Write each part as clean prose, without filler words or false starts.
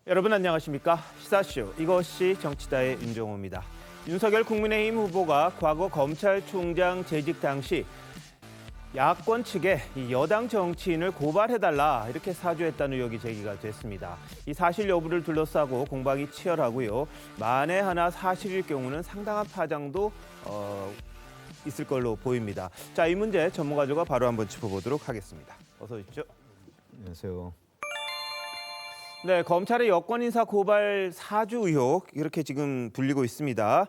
여러분 안녕하십니까? 시사쇼 이것이 정치다의 윤종호입니다. 윤석열 국민의힘 후보가 과거 검찰총장 재직 당시 야권 측에 이 여당 정치인을 고발해달라 이렇게 사주했다는 의혹이 제기가 됐습니다. 이 사실 여부를 둘러싸고 공방이 치열하고요. 만에 하나 사실일 경우는 상당한 파장도 있을 걸로 보입니다. 자, 이 문제 전문가들과 바로 한번 짚어보도록 하겠습니다. 어서 오십시오. 안녕하세요. 네, 검찰의 여권 인사 고발 사주 의혹 이렇게 지금 불리고 있습니다.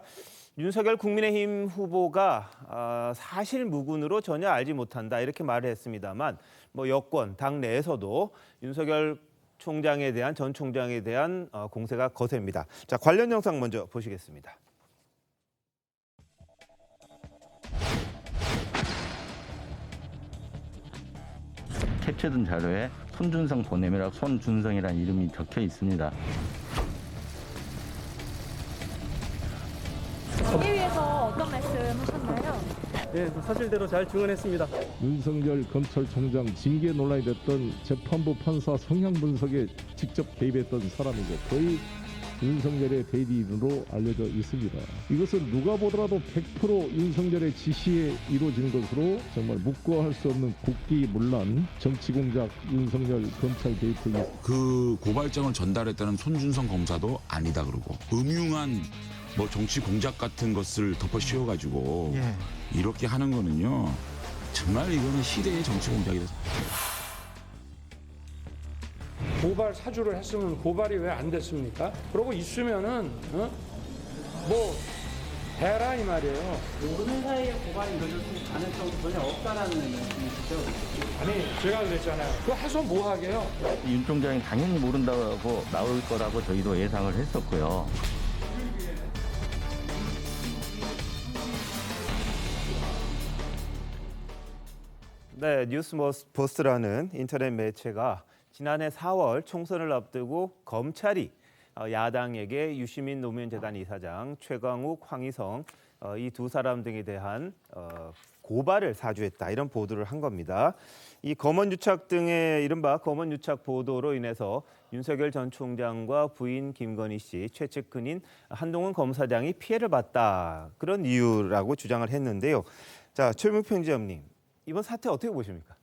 윤석열 국민의힘 후보가 사실 무근으로 전혀 알지 못한다 이렇게 말을 했습니다만 여권 당 내에서도 윤석열 총장에 대한 전 총장에 대한 공세가 거셉니다. 자, 관련 영상 먼저 보시겠습니다. 캡처된 자료에 손준성 보냄이라고 손준성이라는 이름이 적혀 있습니다. 대위에서 어떤 말씀 하셨나요? 네, 사실대로 잘 증언했습니다. 윤석열 검찰총장 징계 논란이 됐던 재판부 판사 성향 분석에 직접 개입했던 사람이고 거의 윤석열의 대리인으로 알려져 있습니다. 이것은 누가 보더라도 100% 윤석열의 지시에 이루어진 것으로 정말 묵고할 수 없는 국기문란 정치 공작 윤석열 검찰 개입이 그 고발장을 전달했다는 손준성 검사도 아니다 그러고 음흉한 정치 공작 같은 것을 덮어 씌워가지고 이렇게 하는 거는요 정말 이거는 시대의 정치 공작이다. 고발 사주를 했으면 고발이 왜 안 됐습니까? 그러고 있으면은 해라 이 말이에요. 모르는 사이에 고발이 이루어질 가능성도 전혀 없다라는 말씀이시죠? 아니 제가 그랬잖아요. 그거 해서 뭐 하게요? 윤 총장이 당연히 모른다고 나올 거라고 저희도 예상을 했었고요. 네, 뉴스버스트라는 인터넷 매체가 지난해 4월 총선을 앞두고 검찰이 야당에게 유시민 노무현재단 이사장, 최광욱, 황희성 이 두 사람 등에 대한 고발을 사주했다 이런 보도를 한 겁니다. 이 검언유착 등의 이른바 검언유착 보도로 인해서 윤석열 전 총장과 부인 김건희 씨, 최측근인 한동훈 검사장이 피해를 봤다 그런 이유라고 주장을 했는데요. 자, 최문평 지점님, 이번 사태 어떻게 보십니까?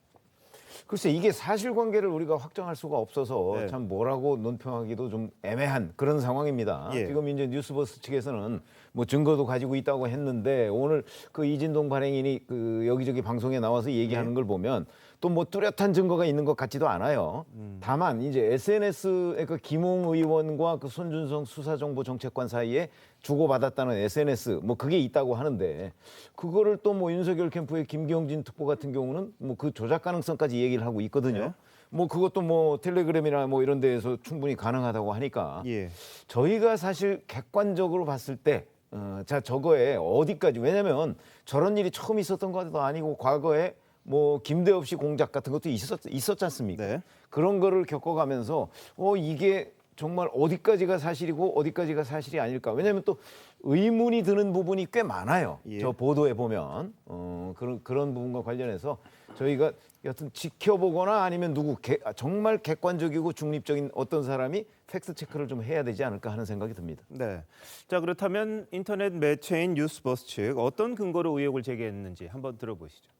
글쎄 이게 사실관계를 우리가 확정할 수가 없어서 네. 참 뭐라고 논평하기도 좀 애매한 그런 상황입니다. 예. 지금 이제 뉴스버스 측에서는 증거도 가지고 있다고 했는데 오늘 그 이진동 발행인이 그 여기저기 방송에 나와서 얘기하는 걸 보면 또 뚜렷한 증거가 있는 것 같지도 않아요. 다만 이제 SNS에 그 김웅 의원과 그 손준성 수사정보정책관 사이에 주고받았다는 SNS 그게 있다고 하는데 그거를 또 윤석열 캠프의 김경진 특보 같은 경우는 그 조작 가능성까지 얘기를 하고 있거든요. 그것도 텔레그램이나 이런 데에서 충분히 가능하다고 하니까 저희가 사실 객관적으로 봤을 때 자 저거에 어디까지 왜냐면 저런 일이 처음 있었던 것도 아니고 과거에 김대엽 씨 공작 같은 것도 있었지 않습니까? 네. 그런 거를 겪어가면서 이게 정말 어디까지가 사실이고 어디까지가 사실이 아닐까. 왜냐하면 또 의문이 드는 부분이 꽤 많아요. 저 보도에 보면 그런 부분과 관련해서 저희가 여튼 지켜보거나 아니면 정말 객관적이고 중립적인 어떤 사람이 팩트 체크를 좀 해야 되지 않을까 하는 생각이 듭니다. 네. 자, 그렇다면 인터넷 매체인 뉴스버스 측 어떤 근거로 의혹을 제기했는지 한번 들어보시죠.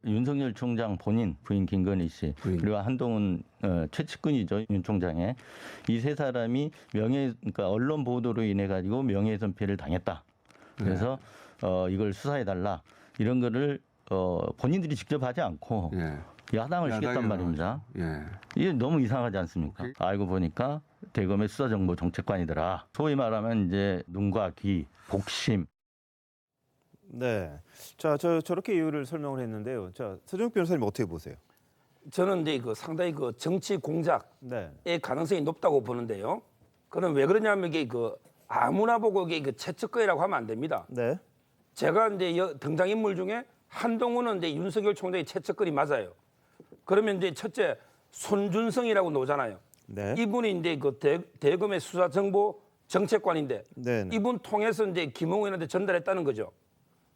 윤석열 총장 본인, 부인 김건희 씨, 그리고 한동훈 최측근이죠, 윤 총장의 이 세 사람이 그러니까 언론 보도로 인해 가지고 명예훼손 피해를 당했다. 그래서 이걸 수사해달라 이런 거를 본인들이 직접 하지 않고 야당을 시켰단 말입니다. 이게 너무 이상하지 않습니까? 알고 보니까 대검의 수사정보정책관이더라. 소위 말하면 이제 눈과 귀, 복심. 네. 자, 저렇게 이유를 설명을 했는데요. 자, 서정욱 변호사님 어떻게 보세요? 저는 이제 상당히 정치 공작의 가능성이 높다고 보는데요. 그럼 왜 그러냐면 이게 아무나 보고 이게 최측근이라고 하면 안 됩니다. 네. 제가 이제 등장인물 중에 한동훈은 이제 윤석열 총장의 최측근이 맞아요. 그러면 이제 첫째 손준성이라고 나오잖아요. 네. 이분이 이제 대검의 수사정보 정책관인데 이분 통해서 이제 김웅 의원한테 전달했다는 거죠.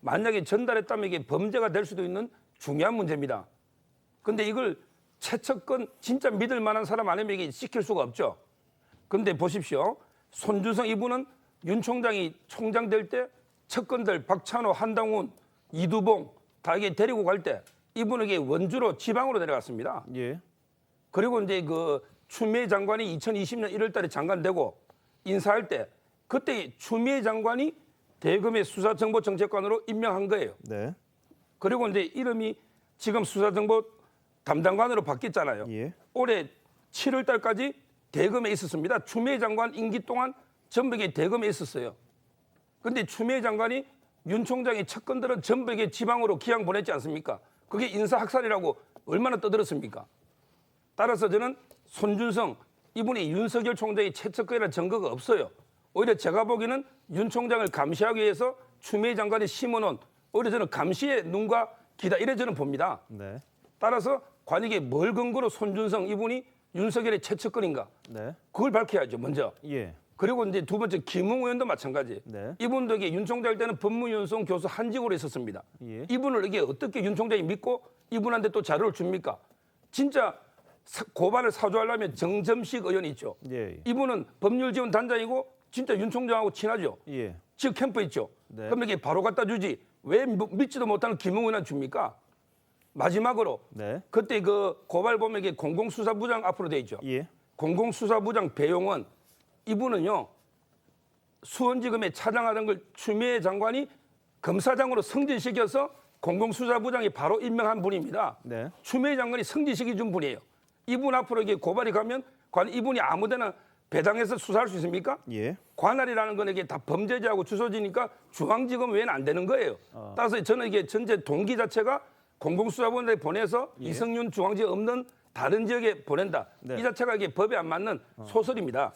만약에 전달했다면 이게 범죄가 될 수도 있는 중요한 문제입니다. 근데 이걸 최측근 진짜 믿을 만한 사람 아니면 이게 시킬 수가 없죠. 근데 보십시오. 손준성 이분은 윤 총장이 총장 될 때 측근들 박찬호, 한당훈, 이두봉 다 이게 데리고 갈 때 이분에게 원주로 지방으로 내려갔습니다. 예. 그리고 이제 그 추미애 장관이 2020년 1월달에 장관 되고 인사할 때 그때 추미애 장관이 대검의 수사정보정책관으로 임명한 거예요. 네. 그리고 이제 이름이 지금 수사정보 담당관으로 바뀌었잖아요. 예. 올해 7월달까지 대검에 있었습니다. 추미애 장관 임기 동안 전북에 대검에 있었어요. 근데 추미애 장관이 윤 총장의 측근들은 전북에 지방으로 기양 보냈지 않습니까? 그게 인사학살이라고 얼마나 떠들었습니까? 따라서 저는 손준성 이분이 윤석열 총장의 최측근이라는 증거가 없어요. 오히려 제가 보기에는 윤 총장을 감시하기 위해서 추미애 장관이 심어놓은 오히려 저는 감시의 눈과 귀다 이래 저는 봅니다. 네. 따라서 관익에 뭘 근거로 손준성 이분이 윤석열의 최측근인가? 네. 그걸 밝혀야죠 먼저. 예. 그리고 이제 두 번째 김웅 의원도 마찬가지. 네. 이분도 이게 윤 총장 때는 법무연수원 교수 한직으로 있었습니다. 예. 이분을 이게 어떻게 윤 총장이 믿고 이분한테 또 자료를 줍니까? 진짜 고발을 사주하려면 정점식 의원이 있죠. 예. 이분은 법률지원단장이고 진짜 윤 총장하고 친하죠. 예. 지역 캠프 있죠. 네. 그럼 이게 바로 갖다 주지. 왜 믿지도 못하는 김웅 의원한테 줍니까? 마지막으로 네. 그때 그 고발 보면 이게 공공수사부장 앞으로 돼 있죠. 예. 공공수사부장 배용원 이분은요 수원지검에 차장하던 걸 추미애 장관이 검사장으로 승진시켜서 공공수사부장이 바로 임명한 분입니다. 네. 추미애 장관이 승진시켜 준 분이에요. 이분 앞으로 이게 고발이 가면 이분이 아무데나 배당해서 수사할 수 있습니까? 예. 관할이라는 건 이게 다 범죄자하고 주소지니까 중앙지검 외에는 안 되는 거예요. 따라서 저는 이게 전체 동기 자체가 공공수사본에 보내서 이성윤 중앙지에 없는 다른 지역에 보낸다. 네. 이 자체가 이게 법에 안 맞는 소설입니다.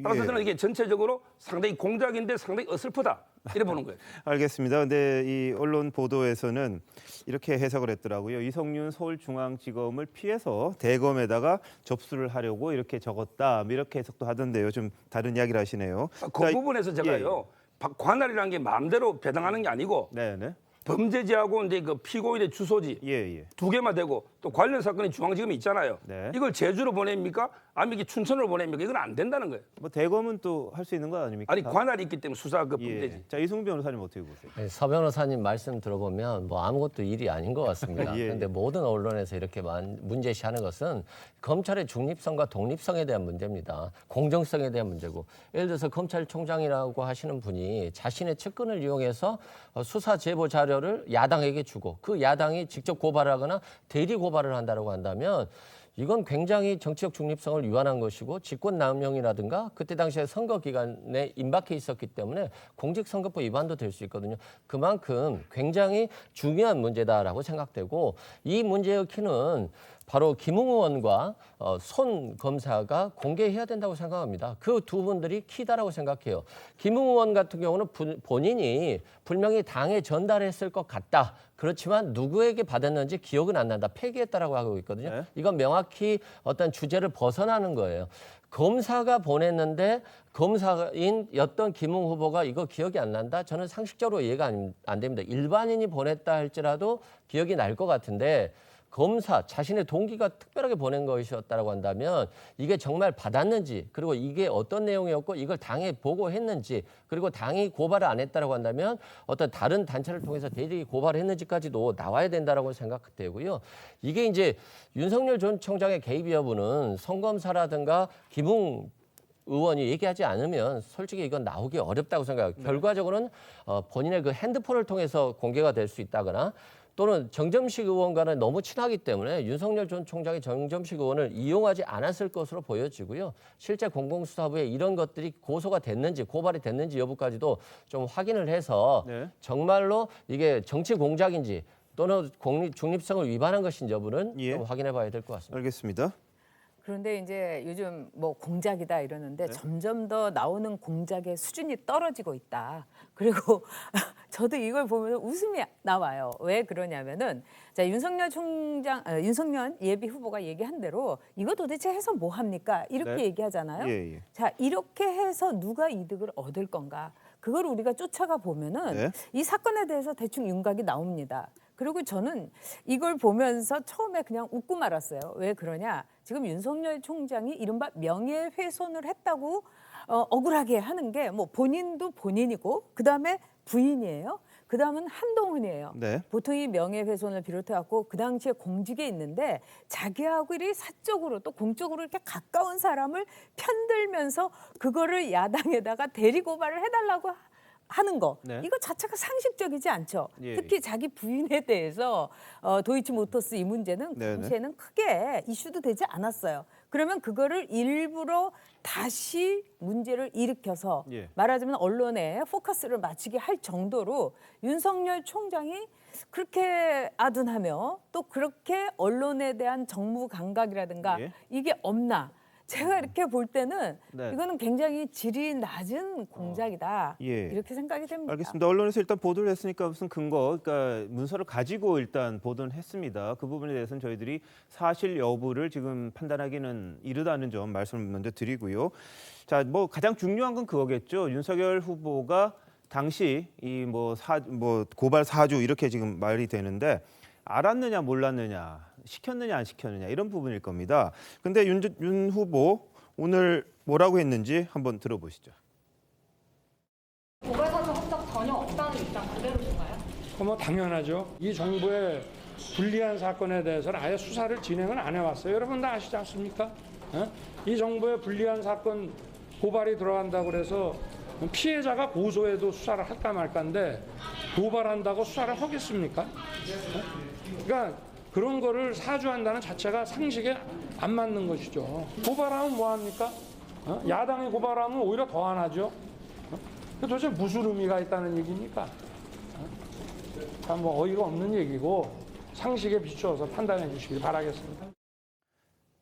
따라서 예. 저는 이게 전체적으로 상당히 공작인데 상당히 어설프다. 이래 보는 거예요. 알겠습니다. 근데 이 언론 보도에서는 이렇게 해석을 했더라고요. 이성윤 서울중앙지검을 피해서 대검에다가 접수를 하려고 이렇게 적었다. 이렇게 해석도 하던데요. 좀 다른 이야기를 하시네요. 그 자, 부분에서 제가요. 관할이라는 게 마음대로 배당하는 게 아니고 네네. 범죄지하고 이제 그 피고인의 주소지 예. 두 개만 되고 또 관련 사건이 중앙지검에 있잖아요. 네. 이걸 제주로 보냅니까? 아니면 이게 춘천으로 보냅니까? 이건 안 된다는 거예요. 뭐 대검은 또 할 수 있는 거 아닙니까? 아니 관할이 있기 때문에 수사 그 예. 범죄지. 자, 이승훈 변호사님 어떻게 보세요? 네, 서 변호사님 말씀 들어보면 뭐 아무것도 일이 아닌 것 같습니다. 예. 그런데 모든 언론에서 이렇게 문제시하는 것은 검찰의 중립성과 독립성에 대한 문제입니다. 공정성에 대한 문제고 예를 들어서 검찰총장이라고 하시는 분이 자신의 측근을 이용해서 수사 제보 자료를 야당에게 주고 그 야당이 직접 고발하거나 대리 고발을 한다고 한다면 이건 굉장히 정치적 중립성을 위반한 것이고 직권남용이라든가 그때 당시에 선거 기간에 임박해 있었기 때문에 공직선거법 위반도 될 수 있거든요. 그만큼 굉장히 중요한 문제다라고 생각되고 이 문제의 키는 바로 김웅 의원과 손 검사가 공개해야 된다고 생각합니다. 그 두 분들이 키다라고 생각해요. 김웅 의원 같은 경우는 본인이 분명히 당에 전달했을 것 같다. 그렇지만 누구에게 받았는지 기억은 안 난다. 폐기했다라고 하고 있거든요. 네. 이건 명확히 어떤 주제를 벗어나는 거예요. 검사가 보냈는데 검사인였던 김웅 후보가 이거 기억이 안 난다? 저는 상식적으로 이해가 안 됩니다. 일반인이 보냈다 할지라도 기억이 날 것 같은데 검사 자신의 동기가 특별하게 보낸 것이었다고 한다면 이게 정말 받았는지 그리고 이게 어떤 내용이었고 이걸 당에 보고했는지 그리고 당이 고발을 안 했다고 한다면 어떤 다른 단체를 통해서 대리 고발했는지까지도 나와야 된다고 생각되고요. 이게 이제 윤석열 전 총장의 개입 여부는 성검사라든가 김웅 의원이 얘기하지 않으면 솔직히 이건 나오기 어렵다고 생각해요. 결과적으로는 본인의 그 핸드폰을 통해서 공개가 될 수 있다거나 또는 정점식 의원과는 너무 친하기 때문에 윤석열 전 총장이 정점식 의원을 이용하지 않았을 것으로 보여지고요. 실제 공공수사부에 이런 것들이 고소가 됐는지 고발이 됐는지 여부까지도 좀 확인을 해서 네. 정말로 이게 정치 공작인지 또는 중립성을 위반한 것인지 여부는 예. 좀 확인해 봐야 될 것 같습니다. 알겠습니다. 그런데 이제 요즘 뭐 공작이다 이러는데 점점 더 나오는 공작의 수준이 떨어지고 있다. 그리고 저도 이걸 보면 웃음이 나와요. 왜 그러냐면은 자 윤석열 예비 후보가 얘기한 대로 이거 도대체 해서 뭐 합니까? 이렇게 네. 얘기하잖아요. 예. 자 이렇게 해서 누가 이득을 얻을 건가? 그걸 우리가 쫓아가 보면은 네. 이 사건에 대해서 대충 윤곽이 나옵니다. 그리고 저는 이걸 보면서 처음에 그냥 웃고 말았어요. 왜 그러냐? 지금 윤석열 총장이 이른바 명예훼손을 했다고 억울하게 하는 게 뭐 본인도 본인이고 그다음에 부인이에요. 그다음은 한동훈이에요. 네. 보통 이 명예훼손을 비롯해갖고 그 당시에 공직에 있는데 자기하고 이 사적으로 또 공적으로 이렇게 가까운 사람을 편들면서 그거를 야당에다가 대리 고발을 해달라고 하는 거. 네. 이거 자체가 상식적이지 않죠. 예. 특히 자기 부인에 대해서 도이치모터스 이 문제는 그 네네. 당시에는 크게 이슈도 되지 않았어요. 그러면 그거를 일부러 다시 문제를 일으켜서 예. 말하자면 언론에 포커스를 맞추게 할 정도로 윤석열 총장이 그렇게 아둔하며 또 그렇게 언론에 대한 정무 감각이라든가 예. 이게 없나. 제가 이렇게 볼 때는 네. 이거는 굉장히 질이 낮은 공작이다. 예. 이렇게 생각이 됩니다. 알겠습니다. 언론에서 일단 보도를 했으니까 무슨 근거, 그러니까 문서를 가지고 일단 보도는 했습니다. 그 부분에 대해서는 저희들이 사실 여부를 지금 판단하기는 이르다는 점 말씀을 먼저 드리고요. 자, 뭐 가장 중요한 건 그거겠죠. 윤석열 후보가 당시 이 뭐 고발 사주 이렇게 지금 말이 되는데 알았느냐 몰랐느냐, 시켰느냐 안 시켰느냐 이런 부분일 겁니다. 근데 윤 후보 오늘 뭐라고 했는지 한번 들어보시죠. 고발 사주 흔적 전혀 없다는 입장 그대로신가요? 뭐 당연하죠. 이 정부의 불리한 사건에 대해서는 아예 수사를 진행을 안 해왔어요. 여러분 다 아시지 않습니까? 이 정부의 불리한 사건 고발이 들어간다고 그래서 피해자가 고소해도 수사를 할까 말까인데 고발한다고 수사를 하겠습니까? 그러니까 그런 거를 사주한다는 자체가 상식에 안 맞는 것이죠. 고발하면 뭐합니까? 야당이 고발하면 오히려 더 안 하죠. 도대체 무슨 의미가 있다는 얘기입니까? 참 뭐 어이가 없는 얘기고 상식에 비추어서 판단해 주시길 바라겠습니다.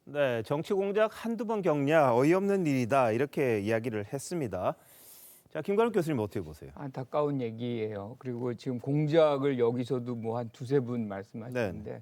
네, 정치 공작 한두 번 겪냐 어이없는 일이다 이렇게 이야기를 했습니다. 자, 김관욱 교수님 어떻게 보세요? 안타까운 얘기예요. 그리고 지금 공작을 여기서도 뭐 한 두세 분 말씀하시는데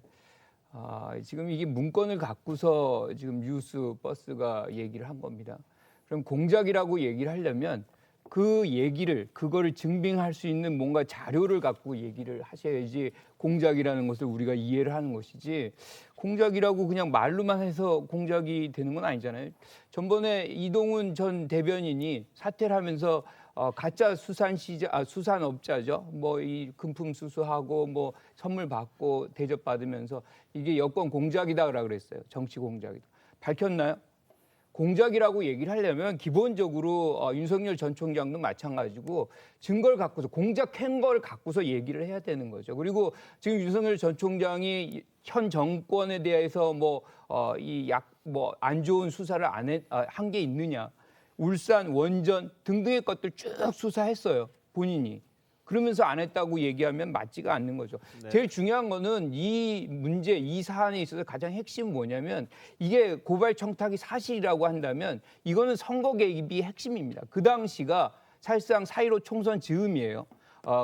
지금 이게 문건을 갖고서 지금 뉴스 버스가 얘기를 한 겁니다. 그럼 공작이라고 얘기를 하려면 그 얘기를 그거를 증빙할 수 있는 뭔가 자료를 갖고 얘기를 하셔야지 공작이라는 것을 우리가 이해를 하는 것이지 공작이라고 그냥 말로만 해서 공작이 되는 건 아니잖아요. 전번에 이동훈 전 대변인이 사퇴를 하면서 가짜 수산업자죠. 뭐 이 금품 수수하고 뭐 선물 받고 대접 받으면서 이게 여권 공작이다라 그랬어요. 정치 공작이다. 밝혔나요? 공작이라고 얘기를 하려면 기본적으로 윤석열 전 총장도 마찬가지고 증거를 갖고서 공작한 걸 갖고서 얘기를 해야 되는 거죠. 그리고 지금 윤석열 전 총장이 현 정권에 대해서 안 좋은 수사를 한 게 있느냐. 울산, 원전 등등의 것들 쭉 수사했어요. 본인이. 그러면서 안 했다고 얘기하면 맞지가 않는 거죠. 네. 제일 중요한 거는 이 문제, 이 사안에 있어서 가장 핵심은 뭐냐면 이게 고발 청탁이 사실이라고 한다면 이거는 선거 개입이 핵심입니다. 그 당시가 사실상 4.15 총선 즈음이에요.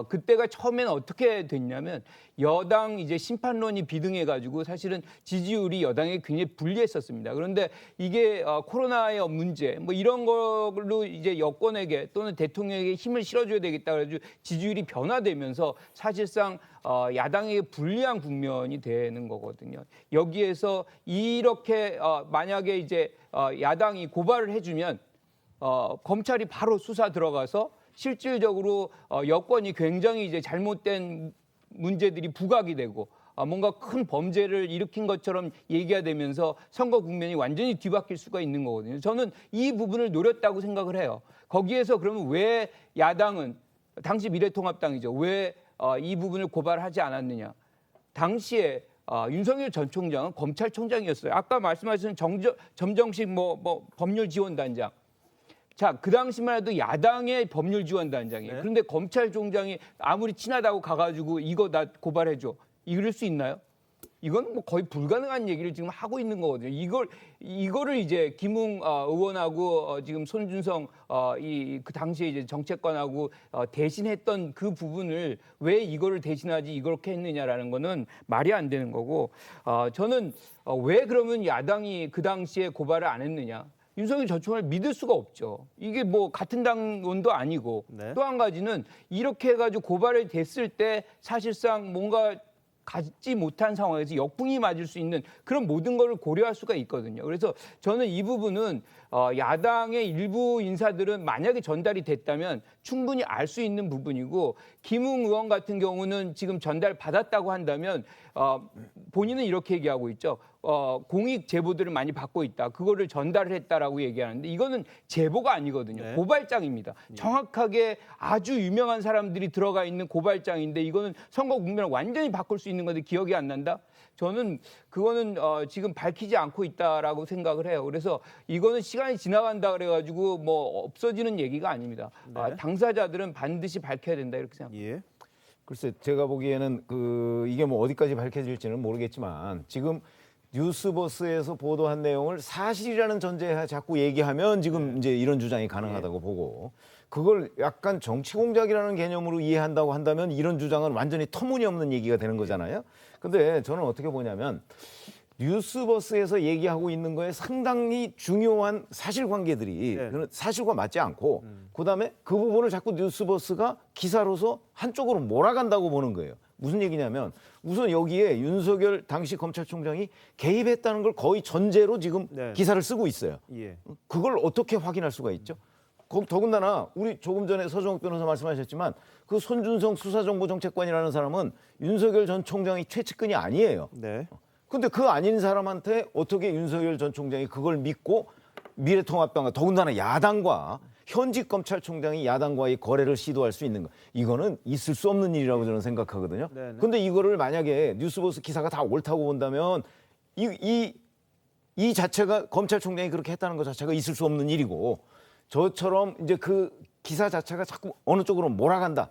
그때가 처음에는 어떻게 됐냐면 여당 이제 심판론이 비등해가지고 사실은 지지율이 여당에 굉장히 불리했었습니다. 그런데 이게 코로나의 문제 뭐 이런 걸로 이제 여권에게 또는 대통령에게 힘을 실어줘야 되겠다 그래가지고 지지율이 변화되면서 사실상 야당에게 불리한 국면이 되는 거거든요. 여기에서 이렇게 만약에 이제 야당이 고발을 해주면 검찰이 바로 수사 들어가서 실질적으로 여권이 굉장히 이제 잘못된 문제들이 부각이 되고 뭔가 큰 범죄를 일으킨 것처럼 얘기가 되면서 선거 국면이 완전히 뒤바뀔 수가 있는 거거든요. 저는 이 부분을 노렸다고 생각을 해요. 거기에서 그러면 왜 야당은 당시 미래통합당이죠. 왜 이 부분을 고발하지 않았느냐. 당시에 윤석열 전 총장은 검찰총장이었어요. 아까 말씀하신 점정식 법률지원단장. 자, 그 당시만 해도 야당의 법률지원단장이에요. 네. 그런데 검찰총장이 아무리 친하다고 가가지고 이거 나 고발해줘. 이럴 수 있나요? 이건 뭐 거의 불가능한 얘기를 지금 하고 있는 거거든요. 이거를 이제 김웅 의원하고 지금 손준성 그 당시에 이제 정책관하고 대신했던 그 부분을 왜 이거를 대신하지 이렇게 했느냐라는 거는 말이 안 되는 거고 저는 왜 그러면 야당이 그 당시에 고발을 안 했느냐? 윤석열 전 총장을 믿을 수가 없죠. 이게 뭐 같은 당원도 아니고 네. 또 한 가지는 이렇게 해가지고 고발이 됐을 때 사실상 뭔가 갖지 못한 상황에서 역풍이 맞을 수 있는 그런 모든 것을 고려할 수가 있거든요. 그래서 저는 이 부분은 야당의 일부 인사들은 만약에 전달이 됐다면 충분히 알 수 있는 부분이고 김웅 의원 같은 경우는 지금 전달 받았다고 한다면 본인은 이렇게 얘기하고 있죠. 공익 제보들을 많이 받고 있다. 그거를 전달을 했다라고 얘기하는데 이거는 제보가 아니거든요. 네. 고발장입니다. 정확하게 아주 유명한 사람들이 들어가 있는 고발장인데 이거는 선거 국면을 완전히 바꿀 수 있는 건데 기억이 안 난다? 저는 그거는 지금 밝히지 않고 있다라고 생각을 해요. 그래서 이거는 시간이 지나간다 그래가지고 뭐 없어지는 얘기가 아닙니다. 네. 당사자들은 반드시 밝혀야 된다 이렇게 생각합니다. 예. 글쎄 제가 보기에는 이게 뭐 어디까지 밝혀질지는 모르겠지만 지금 뉴스버스에서 보도한 내용을 사실이라는 전제에 자꾸 얘기하면 지금 이제 이런 주장이 가능하다고 보고 그걸 약간 정치 공작이라는 개념으로 이해한다고 한다면 이런 주장은 완전히 터무니없는 얘기가 되는 거잖아요. 근데 저는 어떻게 보냐면 뉴스버스에서 얘기하고 있는 거에 상당히 중요한 사실관계들이 그런 사실과 맞지 않고 그다음에 그 부분을 자꾸 뉴스버스가 기사로서 한쪽으로 몰아간다고 보는 거예요. 무슨 얘기냐면 우선 여기에 윤석열 당시 검찰총장이 개입했다는 걸 거의 전제로 지금 기사를 쓰고 있어요. 예. 그걸 어떻게 확인할 수가 있죠? 더군다나 우리 조금 전에 서정욱 변호사 말씀하셨지만 그 손준성 수사정보정책관이라는 사람은 윤석열 전 총장의 최측근이 아니에요. 네. 근데 그 아닌 사람한테 어떻게 윤석열 전 총장이 그걸 믿고 미래통합당과 더군다나 야당과 현직 검찰총장이 야당과의 거래를 시도할 수 있는 거 이거는 있을 수 없는 일이라고 저는 생각하거든요. 근데 이거를 만약에 뉴스버스 기사가 다 옳다고 본다면 이 자체가 검찰총장이 그렇게 했다는 것 자체가 있을 수 없는 일이고 저처럼 이제 그 기사 자체가 자꾸 어느 쪽으로 몰아간다.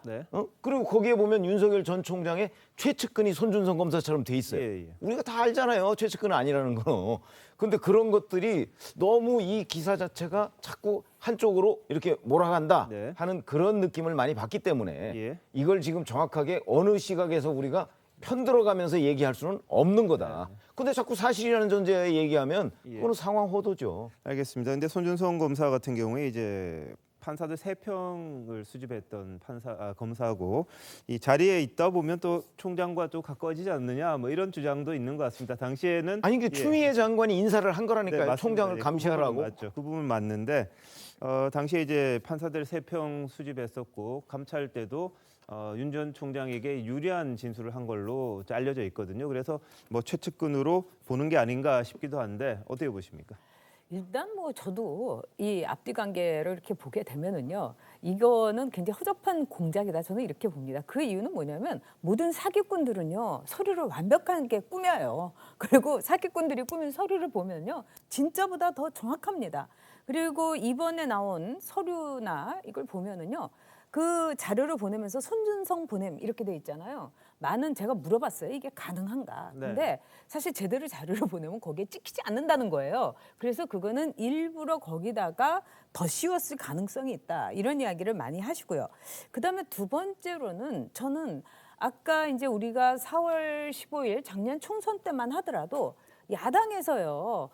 그리고 거기에 보면 윤석열 전 총장의 최측근이 손준성 검사처럼 돼 있어요. 우리가 다 알잖아요. 최측근은 아니라는 거. 근데 그런 것들이 너무 이 기사 자체가 자꾸 한쪽으로 이렇게 몰아간다 하는 그런 느낌을 많이 받기 때문에 이걸 지금 정확하게 어느 시각에서 우리가 편들어가면서 얘기할 수는 없는 거다. 근데 자꾸 사실이라는 전제에 얘기하면 그거는 상황 호도죠. 알겠습니다. 근데 손준성 검사 같은 경우에 이제 판사들 3평을 수집했던 검사고 이 자리에 있다 보면 또 총장과 또 가까워지지 않느냐 뭐 이런 주장도 있는 것 같습니다. 당시에는 아니 그 추미애 장관이 인사를 한 거라니까요. 맞습니다. 총장을 감시하라고. 맞죠. 그 부분 맞는데 당시에 이제 판사들 3평 수집했었고 감찰 때도 윤 전 총장에게 유리한 진술을 한 걸로 알려져 있거든요. 그래서 뭐 최측근으로 보는 게 아닌가 싶기도 한데 어떻게 보십니까? 일단 뭐 저도 이 앞뒤 관계를 이렇게 보게 되면은요, 이거는 굉장히 허접한 공작이다. 저는 이렇게 봅니다. 그 이유는 뭐냐면 모든 사기꾼들은요 서류를 완벽하게 꾸며요. 그리고 사기꾼들이 꾸민 서류를 보면요 진짜보다 더 정확합니다. 그리고 이번에 나온 서류나 이걸 보면은요. 그 자료를 보내면서 손준성 보냄 이렇게 돼 있잖아요. 많은 제가 물어봤어요. 이게 가능한가? 근데 사실 제대로 자료를 보내면 거기에 찍히지 않는다는 거예요. 그래서 그거는 일부러 거기다가 더 씌웠을 가능성이 있다. 이런 이야기를 많이 하시고요. 그다음에 두 번째로는 저는 아까 이제 우리가 4월 15일 작년 총선 때만 하더라도 야당에서요.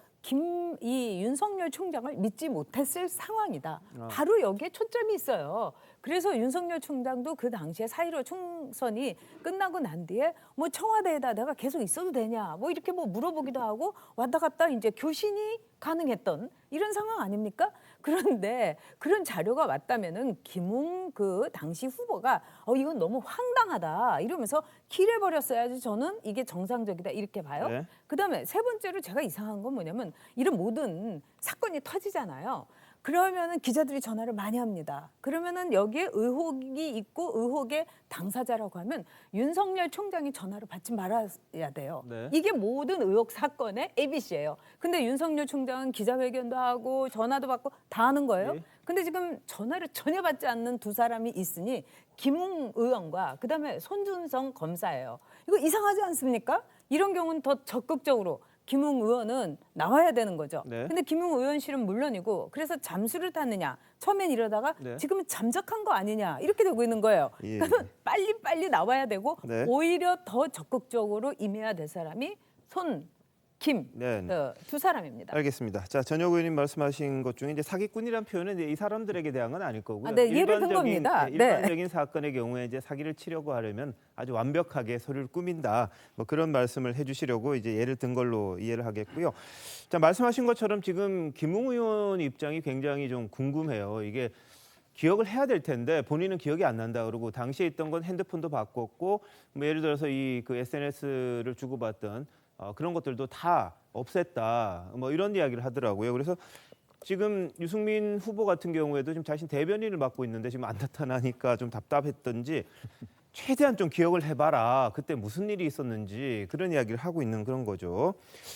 이 윤석열 총장을 믿지 못했을 상황이다. 바로 여기에 초점이 있어요. 그래서 윤석열 총장도 그 당시에 4.15 총선이 끝나고 난 뒤에 뭐 청와대에다 내가 계속 있어도 되냐 뭐 이렇게 뭐 물어보기도 하고 왔다 갔다 이제 교신이 가능했던 이런 상황 아닙니까? 그런데 그런 자료가 왔다면은 김웅 그 당시 후보가 이건 너무 황당하다 이러면서 킬해버렸어야지 저는 이게 정상적이다 이렇게 봐요. 그다음에 세 번째로 제가 이상한 건 뭐냐면 이런 모든 사건이 터지잖아요. 그러면은 기자들이 전화를 많이 합니다. 그러면은 여기에 의혹이 있고 의혹의 당사자라고 하면 윤석열 총장이 전화를 받지 말아야 돼요. 이게 모든 의혹 사건의 ABC예요. 근데 윤석열 총장은 기자회견도 하고 전화도 받고 다 하는 거예요. 근데 지금 전화를 전혀 받지 않는 두 사람이 있으니 김웅 의원과 그다음에 손준성 검사예요. 이거 이상하지 않습니까? 이런 경우는 더 적극적으로 김웅 의원은 나와야 되는 거죠. 근데 김웅 의원실은 물론이고 그래서 잠수를 탔느냐. 처음엔 이러다가 지금은 잠적한 거 아니냐. 이렇게 되고 있는 거예요. 그러면 빨리 나와야 되고 오히려 더 적극적으로 임해야 될 사람이 김 네. 두 사람입니다. 알겠습니다. 자, 전혁 의원님 말씀하신 것 중에 이제 사기꾼이란 표현은 이제 이 사람들에게 대한 건 아닐 거고요. 네, 예를 든 겁니다. 일반적인 사건의 경우에 이제 사기를 치려고 하려면 아주 완벽하게 서류를 꾸민다. 뭐 그런 말씀을 해주시려고 이제 예를 든 걸로 이해를 하겠고요. 자, 말씀하신 것처럼 지금 김웅 의원 입장이 굉장히 좀 궁금해요. 이게 기억을 해야 될 텐데 본인은 기억이 안 난다 그러고 당시에 있던 건 핸드폰도 바꿨고 뭐 예를 들어서 이 그 SNS를 주고받던 그런 것들도 다 없앴다. 뭐 이런 이야기를 하더라고요. 그래서 지금 유승민 후보 같은 경우에도 지금 자신 대변인을 맡고 있는데 지금 안 나타나니까 좀 답답했던지 최대한 좀 기억을 해봐라. 그때 무슨 일이 있었는지 그런 이야기를 하고 있는 그런 거죠.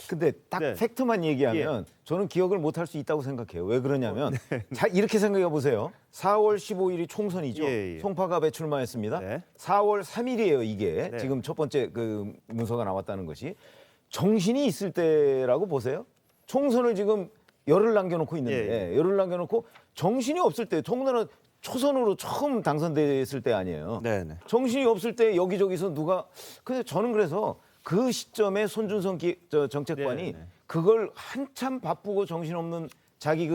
근데 딱 네. 팩트만 얘기하면 저는 기억을 못 할 수 있다고 생각해요. 왜 그러냐면 자, 이렇게 생각해 보세요. 4월 15일이 총선이죠. 송파갑에 출마했습니다. 네. 4월 3일이에요, 이게. 네. 지금 첫 번째 그 문서가 나왔다는 것이. 정신이 있을 때라고 보세요. 총선을 지금 열흘 남겨놓고 있는데 열흘 남겨놓고 정신이 없을 때 더군다나 초선으로 처음 당선됐을 때 아니에요. 네네. 정신이 없을 때 여기저기서 누가 근데 저는 그래서 그 시점에 손준성 정책관이 네네. 그걸 한참 바쁘고 정신없는 자기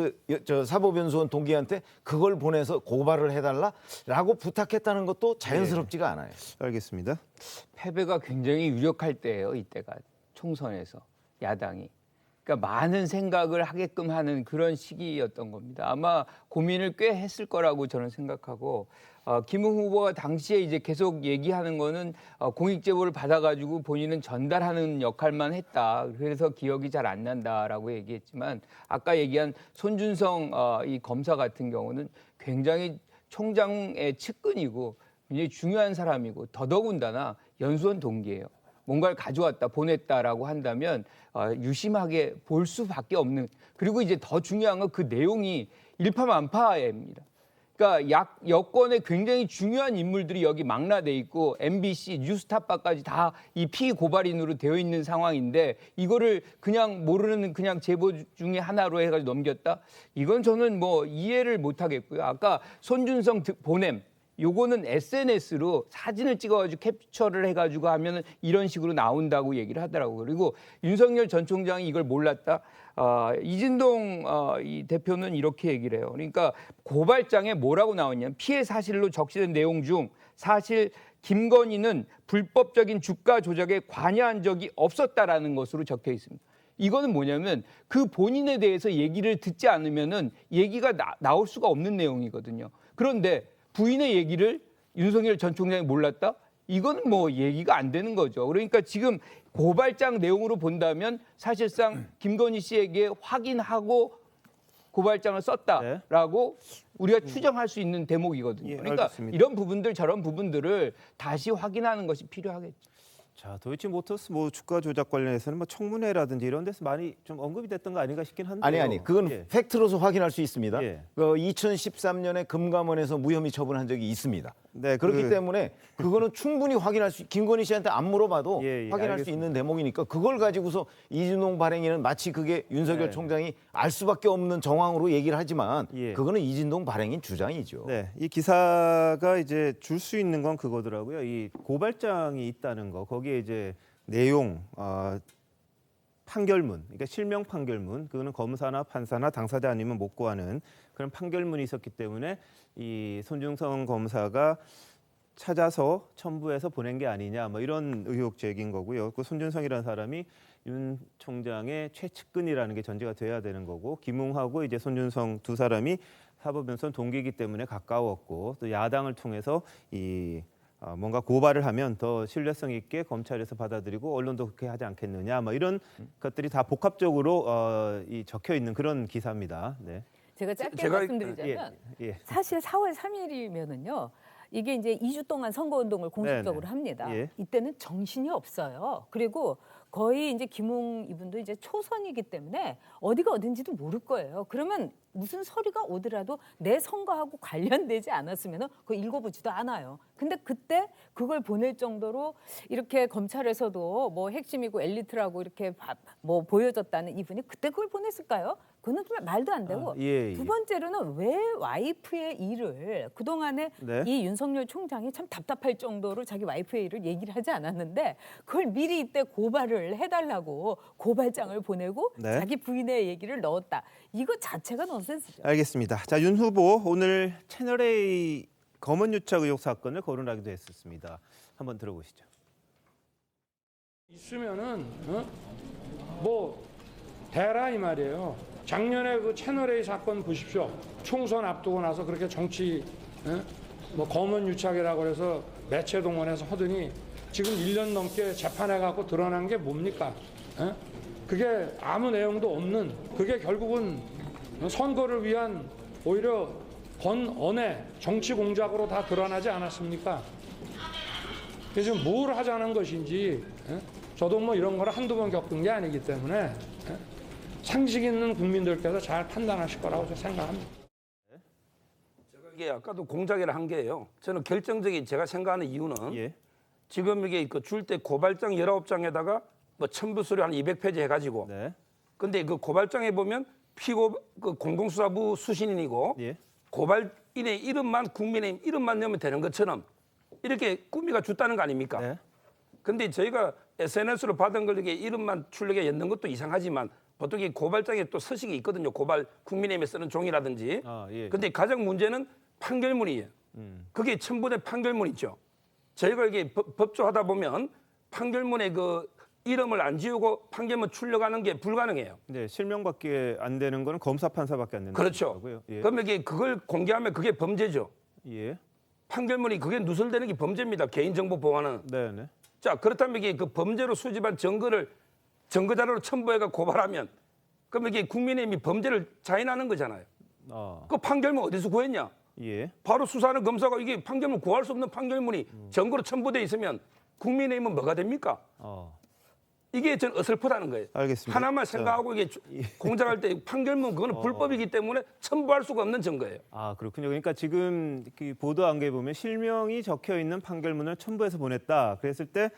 사법연수원 동기한테 그걸 보내서 고발을 해달라라고 부탁했다는 것도 자연스럽지가 않아요. 알겠습니다. 패배가 굉장히 유력할 때예요. 이때가 총선에서 야당이. 그러니까 많은 생각을 하게끔 하는 그런 시기였던 겁니다. 아마 고민을 꽤 했을 거라고 저는 생각하고 김웅 후보가 당시에 이제 계속 얘기하는 거는 공익 제보를 받아가지고 본인은 전달하는 역할만 했다. 그래서 기억이 잘 안 난다라고 얘기했지만 아까 얘기한 손준성 이 검사 같은 경우는 굉장히 총장의 측근이고 굉장히 중요한 사람이고 더더군다나 연수원 동기예요. 뭔가를 가져왔다, 보냈다라고 한다면 유심하게 볼 수밖에 없는. 그리고 이제 더 중요한 건 그 내용이 일파만파입니다. 그러니까 여권에 굉장히 중요한 인물들이 여기 망라돼 있고 MBC, 뉴스타파까지 다 이 피고발인으로 되어 있는 상황인데 이거를 그냥 모르는 그냥 제보 중에 하나로 해가지고 넘겼다? 이건 저는 뭐 이해를 못 하겠고요. 아까 손준성 보냄. 요거는 SNS로 사진을 찍어가지고 캡처를 해가지고 하면은 이런 식으로 나온다고 얘기를 하더라고요. 그리고 윤석열 전 총장이 이걸 몰랐다. 이진동 이 대표는 이렇게 얘기를 해요. 그러니까 고발장에 뭐라고 나왔냐면 피해 사실로 적시된 내용 중 사실 김건희는 불법적인 주가 조작에 관여한 적이 없었다라는 것으로 적혀 있습니다. 이거는 뭐냐면 그 본인에 대해서 얘기를 듣지 않으면은 얘기가 나올 수가 없는 내용이거든요. 그런데 부인의 얘기를 윤석열 전 총장이 몰랐다? 이건 뭐 얘기가 안 되는 거죠. 그러니까 지금 고발장 내용으로 본다면 사실상 김건희 씨에게 확인하고 고발장을 썼다라고 우리가 추정할 수 있는 대목이거든요. 그러니까 알겠습니다. 이런 부분들 저런 부분들을 다시 확인하는 것이 필요하겠죠. 자, 도이치모터스 뭐 주가 조작 관련해서는 뭐 청문회라든지 이런 데서 많이 좀 언급이 됐던 거 아닌가 싶긴 한데요. 아니 그건 팩트로서 확인할 수 있습니다. 2013년에 금감원에서 무혐의 처분한 적이 있습니다. 네, 그렇기 때문에 그거는 충분히 확인할 수 김건희 씨한테 안 물어봐도 확인할 알겠습니다. 수 있는 대목이니까 그걸 가지고서 이진동 발행인은 마치 그게 윤석열 총장이 알 수밖에 없는 정황으로 얘기를 하지만 그거는 이진동 발행인 주장이죠. 네, 이 기사가 이제 줄 수 있는 건 그거더라고요. 이 고발장이 있다는 거 거기에 이제 내용 판결문, 그러니까 실명 판결문, 그거는 검사나 판사나 당사자 아니면 못 구하는 그런 판결문이 있었기 때문에 이 손준성 검사가 찾아서 첨부해서 보낸 게 아니냐, 뭐 이런 의혹 제기인 거고요. 그 손준성이라는 사람이 윤 총장의 최측근이라는 게 전제가 돼야 되는 거고, 김웅하고 이제 손준성 두 사람이 사법연수원 동기이기 때문에 가까웠고, 또 야당을 통해서 뭔가 고발을 하면 더 신뢰성 있게 검찰에서 받아들이고 언론도 그렇게 하지 않겠느냐, 뭐 이런 것들이 다 복합적으로 적혀 있는 그런 기사입니다. 네. 제가 짧게 말씀드리자면 사실 4월 3일이면은요. 이게 이제 2주 동안 선거운동을 공식적으로 합니다. 이때는 정신이 없어요. 그리고 거의 이제 김웅 이분도 이제 초선이기 때문에 어디가 어딘지도 모를 거예요. 그러면 무슨 서류가 오더라도 내 선거하고 관련되지 않았으면 그거 읽어보지도 않아요. 근데 그때 그걸 보낼 정도로 이렇게 검찰에서도 뭐 핵심이고 엘리트라고 이렇게 뭐 보여줬다는 이분이 그때 그걸 보냈을까요? 그건 정말 말도 안 되고. 두 번째로는 왜 와이프의 일을 그동안에 네. 이 윤석열 총장이 참 답답할 정도로 자기 와이프의 일을 얘기를 하지 않았는데 그걸 미리 이때 고발을 해달라고 고발장을 보내고 네. 자기 부인의 얘기를 넣었다. 이거 자체가 넌센스죠. 알겠습니다. 자, 윤 후보 오늘 채널A 검은 유착 의혹 사건을 거론하기도 했었습니다. 한번 들어보시죠. 있으면은 뭐 대라 이 말이에요. 작년에 그 채널A 사건 보십시오. 총선 앞두고 나서 그렇게 정치 뭐 검은 유착이라고 해서 매체 동원해서 하더니 지금 1년 넘게 재판해 갖고 드러난 게 뭡니까? 그게 아무 내용도 없는 그게 결국은 선거를 위한 오히려 건언의 정치 공작으로 다 드러나지 않았습니까? 그래서 뭘 하자는 것인지 저도 뭐 이런 거를 한두 번 겪은 게 아니기 때문에 상식 있는 국민들께서 잘 판단하실 거라고 저는 생각합니다. 제가 이게 아까도 공작이라 한 게요. 저는 결정적인 제가 생각하는 이유는 예. 지금 이게 그 줄 때 고발장 19장에다가 뭐 첨부 서류 한 200페이지 해가지고 네. 근데 그 고발장에 보면 피고 그 공공수사부 수신인이고 예. 고발인의 이름만 국민의힘 이름만 넣으면 되는 것처럼 이렇게 꾸미가 줬다는 거 아닙니까? 네. 근데 저희가 SNS로 받은 걸 이게 이름만 출력해 였는 것도 이상하지만 보통 이 고발장에 또 서식이 있거든요. 고발 국민의힘에 쓰는 종이라든지. 아, 예. 근데 가장 문제는 판결문이에요. 그게 첨부된 판결문이죠. 저희가 이게 법조하다 보면 판결문에 그 이름을 안 지우고 판결문 출력하는 게 불가능해요. 네, 실명밖에 안 되는 거는 검사 판사밖에 안 된다는 그렇죠. 거고요. 예. 그러면 이게 그걸 공개하면 그게 범죄죠. 예. 판결문이 그게 누설되는 게 범죄입니다. 개인정보 보호하는. 네, 네. 자, 그렇다면 이게 그 범죄로 수집한 증거를 증거 자료로 첨부해가 고발하면 그러면 이게 국민의힘이 범죄를 자인하는 거잖아요. 그 판결문 어디서 구했냐? 예. 바로 수사하는 검사가 이게 판결문 구할 수 없는 판결문이 증거로 첨부돼 있으면 국민의힘은 뭐가 됩니까? 이게 전 어설프다는 거예요. 알겠습니다. 하나만 생각하고 이게 공작할 때 판결문 그거는 불법이기 때문에 첨부할 수가 없는 증거예요. 아, 그렇군요. 그러니까 지금 그 보도 안개에 보면 실명이 적혀 있는 판결문을 첨부해서 보냈다. 그랬을 때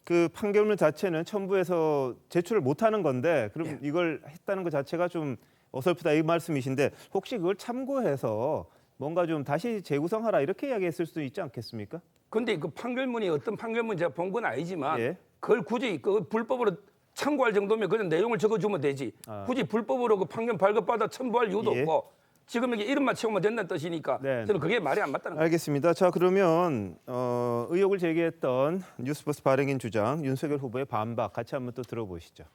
그 판결문 자체는 첨부해서 제출을 못 하는 건데 그럼 이걸 했다는 것 자체가 좀 어설프다 이 말씀이신데 혹시 그걸 참고해서 뭔가 좀 다시 재구성하라 이렇게 이야기했을 수도 있지 않겠습니까? 근데 그 판결문이 어떤 판결문 제가 본 건 아니지만 예. 그걸 굳이 그 불법으로 참고할 정도면 그냥 내용을 적어주면 되지. 굳이 불법으로 그 판결 발급받아 첨부할 이유도 예. 없고 지금 이게 이름만 채우면 된다는 뜻이니까 네. 저는 그게 말이 안 맞다는 거예요. 알겠습니다. 자, 그러면 의혹을 제기했던 뉴스버스 발행인 주장 윤석열 후보의 반박 같이 한번 또 들어보시죠.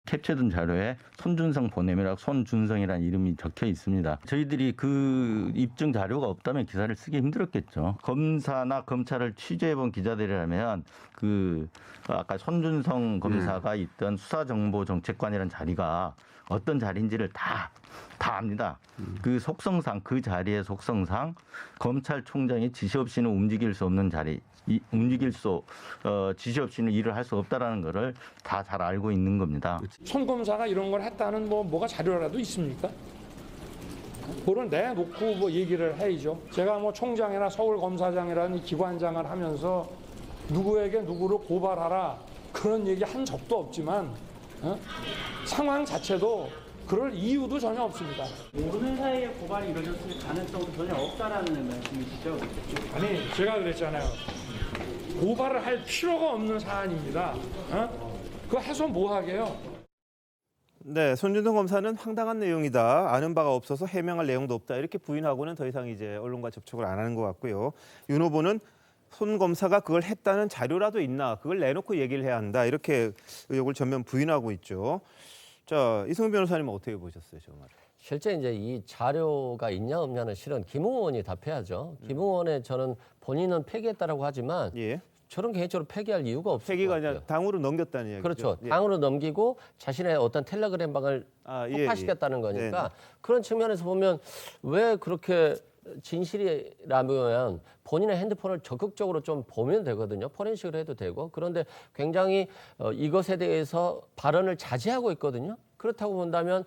캡처된 자료에 손준성 보냄이라고 손준성이라는 이름이 적혀 있습니다. 저희들이 그 입증 자료가 없다면 기사를 쓰기 힘들었겠죠. 검사나 검찰을 취재해본 기자들이라면 그 아까 손준성 검사가 있던 수사정보정책관이라는 자리가 어떤 자리인지를 다 압니다. 그 속성상 그 자리의 속성상 검찰총장이 지시 없이는 움직일 수 없는 자리. 지시 없이는 일을 할 수 없다라는 거를 다 잘 알고 있는 겁니다. 손 검사가 이런 걸 했다는 뭐가 자료라도 있습니까? 그걸 내놓고 뭐 얘기를 해야죠. 제가 뭐 총장이나 서울검사장이라는 이 기관장을 하면서 누구에게 누구를 고발하라 그런 얘기 한 적도 없지만 상황 자체도 그럴 이유도 전혀 없습니다. 모르는 사이에 고발이 이루어졌을 가능성도 전혀 없다라는 말씀이시죠? 아니 제가 그랬잖아요. 고발을 할 필요가 없는 사안입니다. 그거 해서 뭐 하게요? 네, 손준성 검사는 황당한 내용이다. 아는 바가 없어서 해명할 내용도 없다. 이렇게 부인하고는 더 이상 이제 언론과 접촉을 안 하는 것 같고요. 윤 후보는 손 검사가 그걸 했다는 자료라도 있나? 그걸 내놓고 얘기를 해야 한다. 이렇게 의혹을 전면 부인하고 있죠. 자, 이승훈 변호사님은 어떻게 보셨어요, 저 말을? 실제 이제 이 자료가 있냐 없냐는 실은 김웅원이 답해야죠. 김웅원의 저는 본인은 폐기했다라고 하지만 예. 저는 개인적으로 폐기할 이유가 없을 폐기가 것 같아요. 아니라 당으로 넘겼다는 얘기죠. 그렇죠. 예. 당으로 넘기고 자신의 어떤 텔레그램 방을 폭파시켰다는 거니까 네. 그런 측면에서 보면 왜 그렇게 진실이라면 본인의 핸드폰을 적극적으로 좀 보면 되거든요. 포렌식을 해도 되고. 그런데 굉장히 이것에 대해서 발언을 자제하고 있거든요. 그렇다고 본다면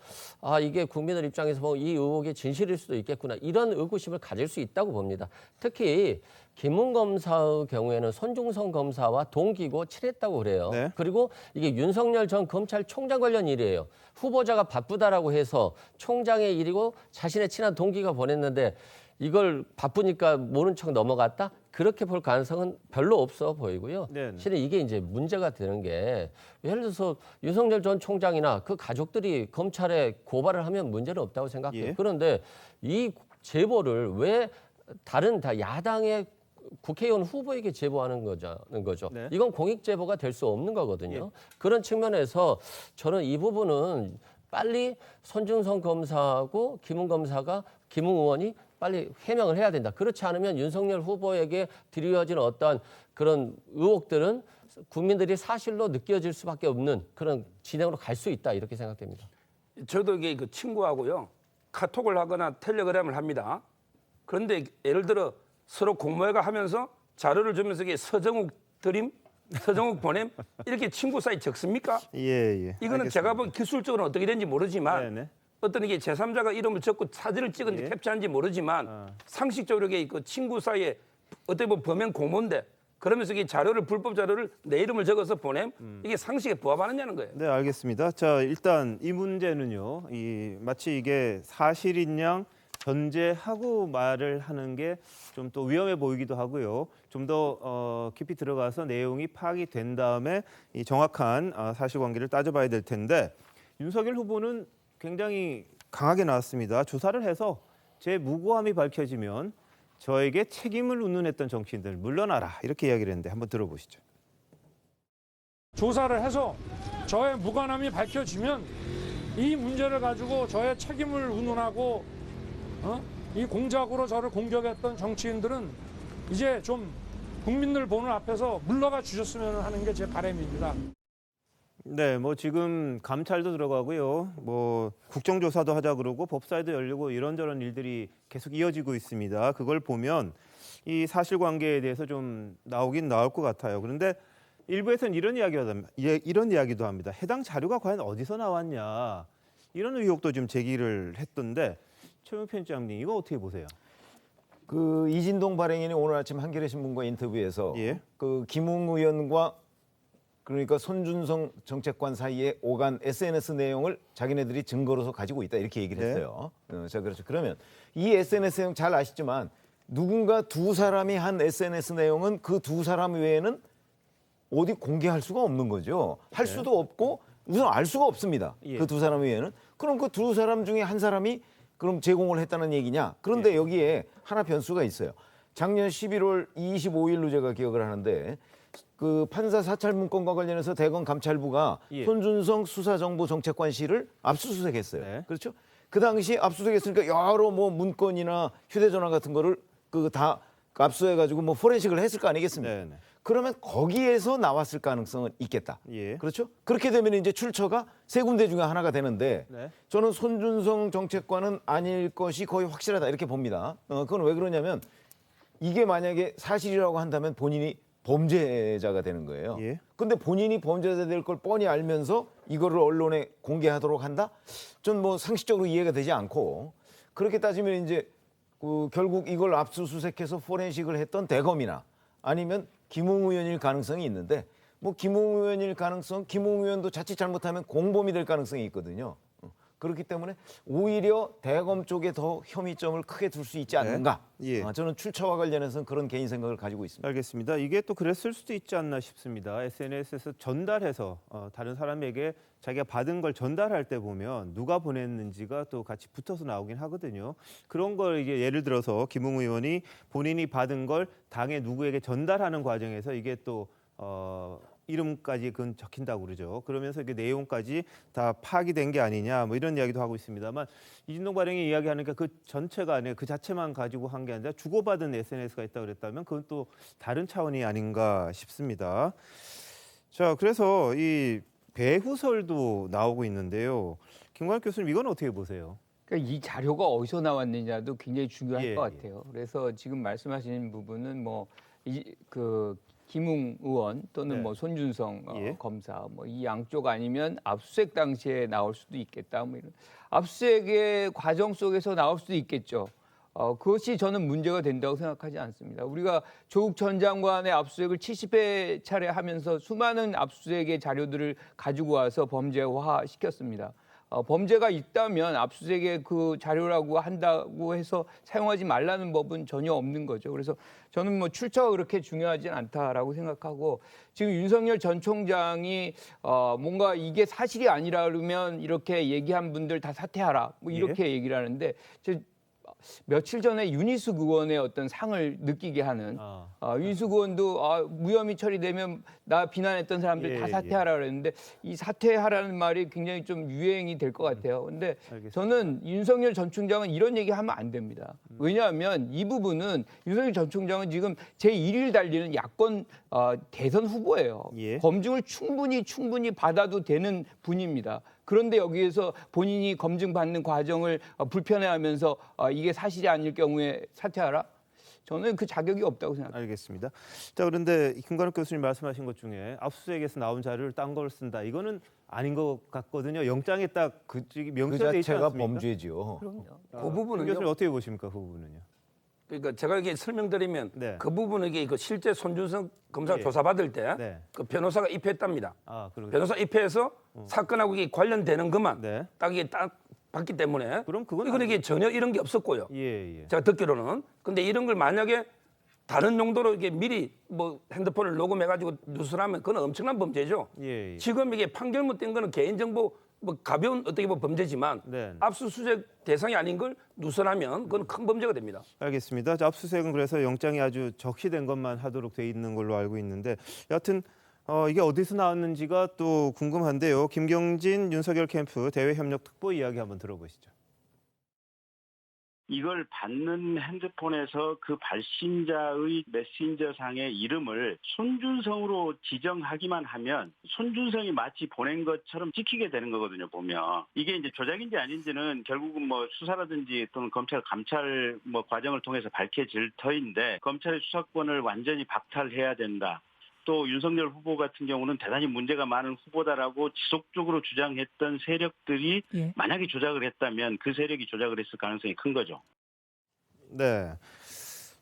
이게 국민들 입장에서 보면 이 의혹이 진실일 수도 있겠구나 이런 의구심을 가질 수 있다고 봅니다. 특히 김웅 검사의 경우에는 손중성 검사와 동기고 친했다고 그래요. 네. 그리고 이게 윤석열 전 검찰총장 관련 일이에요. 후보자가 바쁘다라고 해서 총장의 일이고 자신의 친한 동기가 보냈는데 이걸 바쁘니까 모른 척 넘어갔다? 그렇게 볼 가능성은 별로 없어 보이고요. 네네. 실은 이게 이제 문제가 되는 게 예를 들어서 윤석열 전 총장이나 그 가족들이 검찰에 고발을 하면 문제는 없다고 생각해요. 예. 그런데 이 제보를 왜 다른 다 야당의 국회의원 후보에게 제보하는 거죠. 네. 이건 공익 제보가 될 수 없는 거거든요. 예. 그런 측면에서 저는 이 부분은 빨리 손준성 검사하고 김웅 의원이 빨리 해명을 해야 된다. 그렇지 않으면 윤석열 후보에게 드리워진 어떤 그런 의혹들은 국민들이 사실로 느껴질 수밖에 없는 그런 진행으로 갈 수 있다 이렇게 생각됩니다. 저도 이게 그 친구하고요 카톡을 하거나 텔레그램을 합니다. 그런데 예를 들어 서로 공모회가 하면서 자료를 주면서 이게 서정욱 드림, 서정욱 보냄 이렇게 친구 사이 적습니까? 예. 이거는 알겠습니다. 제가 본 기술적으로 어떻게 되는지 모르지만 네네. 어떤 이게 제3자가 이름을 적고 사진을 찍었는데 예. 캡처한지 모르지만 상식적으로 이게 그 친구 사이에 어떻게 보면 범행 공모인데 그러면서 이게 자료를 불법 자료를 내 이름을 적어서 보냄 이게 상식에 부합하느냐는 거예요. 네, 알겠습니다. 자, 일단 이 문제는요. 마치 이게 사실인 양 전제하고 말을 하는 게 좀 또 위험해 보이기도 하고요. 좀 더 깊이 들어가서 내용이 파악이 된 다음에 이 정확한 사실관계를 따져봐야 될 텐데 윤석열 후보는 굉장히 강하게 나왔습니다. 조사를 해서 제 무고함이 밝혀지면 저에게 책임을 운운했던 정치인들 물러나라 이렇게 이야기를 했는데 한번 들어보시죠. 조사를 해서 저의 무관함이 밝혀지면 이 문제를 가지고 저의 책임을 운운하고 이 공작으로 저를 공격했던 정치인들은 이제 좀 국민들 보는 앞에서 물러가 주셨으면 하는 게 제 바람입니다. 네, 뭐 지금 감찰도 들어가고요. 뭐 국정조사도 하자 그러고 법사위도 열리고 이런저런 일들이 계속 이어지고 있습니다. 그걸 보면 이 사실관계에 대해서 좀 나오긴 나올 것 같아요. 그런데 일부에서는 이런 이야기도 합니다. 해당 자료가 과연 어디서 나왔냐 이런 의혹도 좀 제기를 했던데 최영 편집장님 이거 어떻게 보세요? 그 이진동 발행인이 오늘 아침 한겨레 신문과 인터뷰에서 예. 그 김웅 의원과 그러니까 손준성 정책관 사이에 오간 SNS 내용을 자기네들이 증거로서 가지고 있다 이렇게 얘기를 했어요. 자, 그렇죠. 그러면 이 SNS 내용 잘 아시지만 누군가 두 사람이 한 SNS 내용은 그 두 사람 외에는 어디 공개할 수가 없는 거죠. 할 수도 없고 우선 알 수가 없습니다. 예. 그 두 사람 외에는. 그럼 그 두 사람 중에 한 사람이 그럼 제공을 했다는 얘기냐? 그런데 여기에 하나 변수가 있어요. 작년 11월 25일로 제가 기억을 하는데 그 판사 사찰 문건과 관련해서 대검 감찰부가 예. 손준성 수사정보정책관실을 압수수색했어요. 네. 그렇죠? 그 당시 압수수색했으니까 여러 뭐 문건이나 휴대전화 같은 거를 그 다 압수해가지고 뭐 포렌식을 했을 거 아니겠습니까? 네. 그러면 거기에서 나왔을 가능성은 있겠다. 예. 그렇죠? 그렇게 되면 이제 출처가 세 군데 중에 하나가 되는데 네. 저는 손준성 정책관은 아닐 것이 거의 확실하다 이렇게 봅니다. 그건 왜 그러냐면 이게 만약에 사실이라고 한다면 본인이 범죄자가 되는 거예요. 예. 근데 본인이 범죄자 될 걸 뻔히 알면서 이거를 언론에 공개하도록 한다? 전 뭐 상식적으로 이해가 되지 않고 그렇게 따지면 이제 결국 이걸 압수수색해서 포렌식을 했던 대검이나 아니면 김웅 의원일 가능성이 있는데 뭐 김웅 의원일 가능성, 김웅 의원도 자칫 잘못하면 공범이 될 가능성이 있거든요. 그렇기 때문에 오히려 대검 쪽에 더 혐의점을 크게 둘 수 있지 않는가. 네. 예. 저는 출처와 관련해서는 그런 개인 생각을 가지고 있습니다. 알겠습니다. 이게 또 그랬을 수도 있지 않나 싶습니다. SNS에서 전달해서 다른 사람에게 자기가 받은 걸 전달할 때 보면 누가 보냈는지가 또 같이 붙어서 나오긴 하거든요. 그런 걸 이게 예를 들어서 김웅 의원이 본인이 받은 걸 당의 누구에게 전달하는 과정에서 이게 또 이름까지 그건 적힌다고 그러죠. 그러면서 이게 내용까지 다 파악이 된 게 아니냐 뭐 이런 이야기도 하고 있습니다만 이진동 발행이 이야기하니까 그 전체가 아니라 그 자체만 가지고 한 게 아니라 주고받은 SNS가 있다고 그랬다면 그건 또 다른 차원이 아닌가 싶습니다. 자, 그래서 이 배후설도 나오고 있는데요. 김광일 교수님 이건 어떻게 보세요? 그러니까 이 자료가 어디서 나왔느냐도 굉장히 중요할 예, 것 같아요. 그래서 지금 말씀하신 부분은 뭐 그 김웅 의원 또는 네. 뭐 손준성 예. 검사 뭐 이 양쪽 아니면 압수수색 당시에 나올 수도 있겠다. 뭐 이런 압수수색의 과정 속에서 나올 수도 있겠죠. 그것이 저는 문제가 된다고 생각하지 않습니다. 우리가 조국 전 장관의 압수수색을 70회 차례 하면서 수많은 압수수색의 자료들을 가지고 와서 범죄화 시켰습니다. 범죄가 있다면 압수수색의 그 자료라고 한다고 해서 사용하지 말라는 법은 전혀 없는 거죠. 그래서 저는 뭐 출처가 그렇게 중요하진 않다라고 생각하고 지금 윤석열 전 총장이 뭔가 이게 사실이 아니라 그러면 이렇게 얘기한 분들 다 사퇴하라 뭐 이렇게 얘기를 하는데 며칠 전에 윤희숙 의원의 어떤 상을 느끼게 하는 윤희숙 의원도 무혐의 처리되면 나 비난했던 사람들 다 사퇴하라 그랬는데 이 사퇴하라는 말이 굉장히 좀 유행이 될 것 같아요. 근데 저는 윤석열 전 총장은 이런 얘기하면 안 됩니다. 왜냐하면 이 부분은 윤석열 전 총장은 지금 제1위를 달리는 야권 대선 후보예요. 검증을 충분히 받아도 되는 분입니다. 그런데 여기에서 본인이 검증받는 과정을 불편해하면서 이게 사실이 아닐 경우에 사퇴하라? 저는 그 자격이 없다고 생각합니다. 알겠습니다. 자, 그런데 김관욱 교수님 말씀하신 것 중에 압수수색에서 나온 자료를 딴 걸 쓴다. 이거는 아닌 것 같거든요. 영장에 딱 명시되어 있지 자체가 않습니까? 범죄죠. 그럼요. 그 부분은요. 교수님 어떻게 보십니까? 그 부분은요. 그러니까 제가 이게 설명드리면 네. 그 부분은 이게 그 실제 손준성 검사가 예. 조사받을 때 네. 그 변호사가 입회했답니다. 그러겠죠. 변호사 입회해서 사건하고 이게 관련되는 것만 네. 딱 이게 딱 봤기 때문에 그럼 그건 이건 이게 전혀 이런 게 없었고요. 예. 제가 듣기로는 근데 이런 걸 만약에 다른 용도로 이게 미리 뭐 핸드폰을 녹음해가지고 뉴스를 하면 그건 엄청난 범죄죠. 예. 지금 이게 판결문 뗀 거는 개인정보 뭐 가벼운 어떻게 보면 범죄지만 네. 압수수색 대상이 아닌 걸 누설하면 그건 큰 범죄가 됩니다. 알겠습니다. 자, 압수수색은 그래서 영장이 아주 적시된 것만 하도록 돼 있는 걸로 알고 있는데 여하튼 이게 어디서 나왔는지가 또 궁금한데요. 김경진 윤석열 캠프 대외협력특보 이야기 한번 들어보시죠. 이걸 받는 핸드폰에서 그 발신자의 메신저상의 이름을 손준성으로 지정하기만 하면 손준성이 마치 보낸 것처럼 찍히게 되는 거거든요, 보면. 이게 이제 조작인지 아닌지는 결국은 뭐 수사라든지 또는 검찰, 감찰 뭐 과정을 통해서 밝혀질 터인데 검찰의 수사권을 완전히 박탈해야 된다. 또 윤석열 후보 같은 경우는 대단히 문제가 많은 후보다라고 지속적으로 주장했던 세력들이 만약에 조작을 했다면 그 세력이 조작을 했을 가능성이 큰 거죠. 네.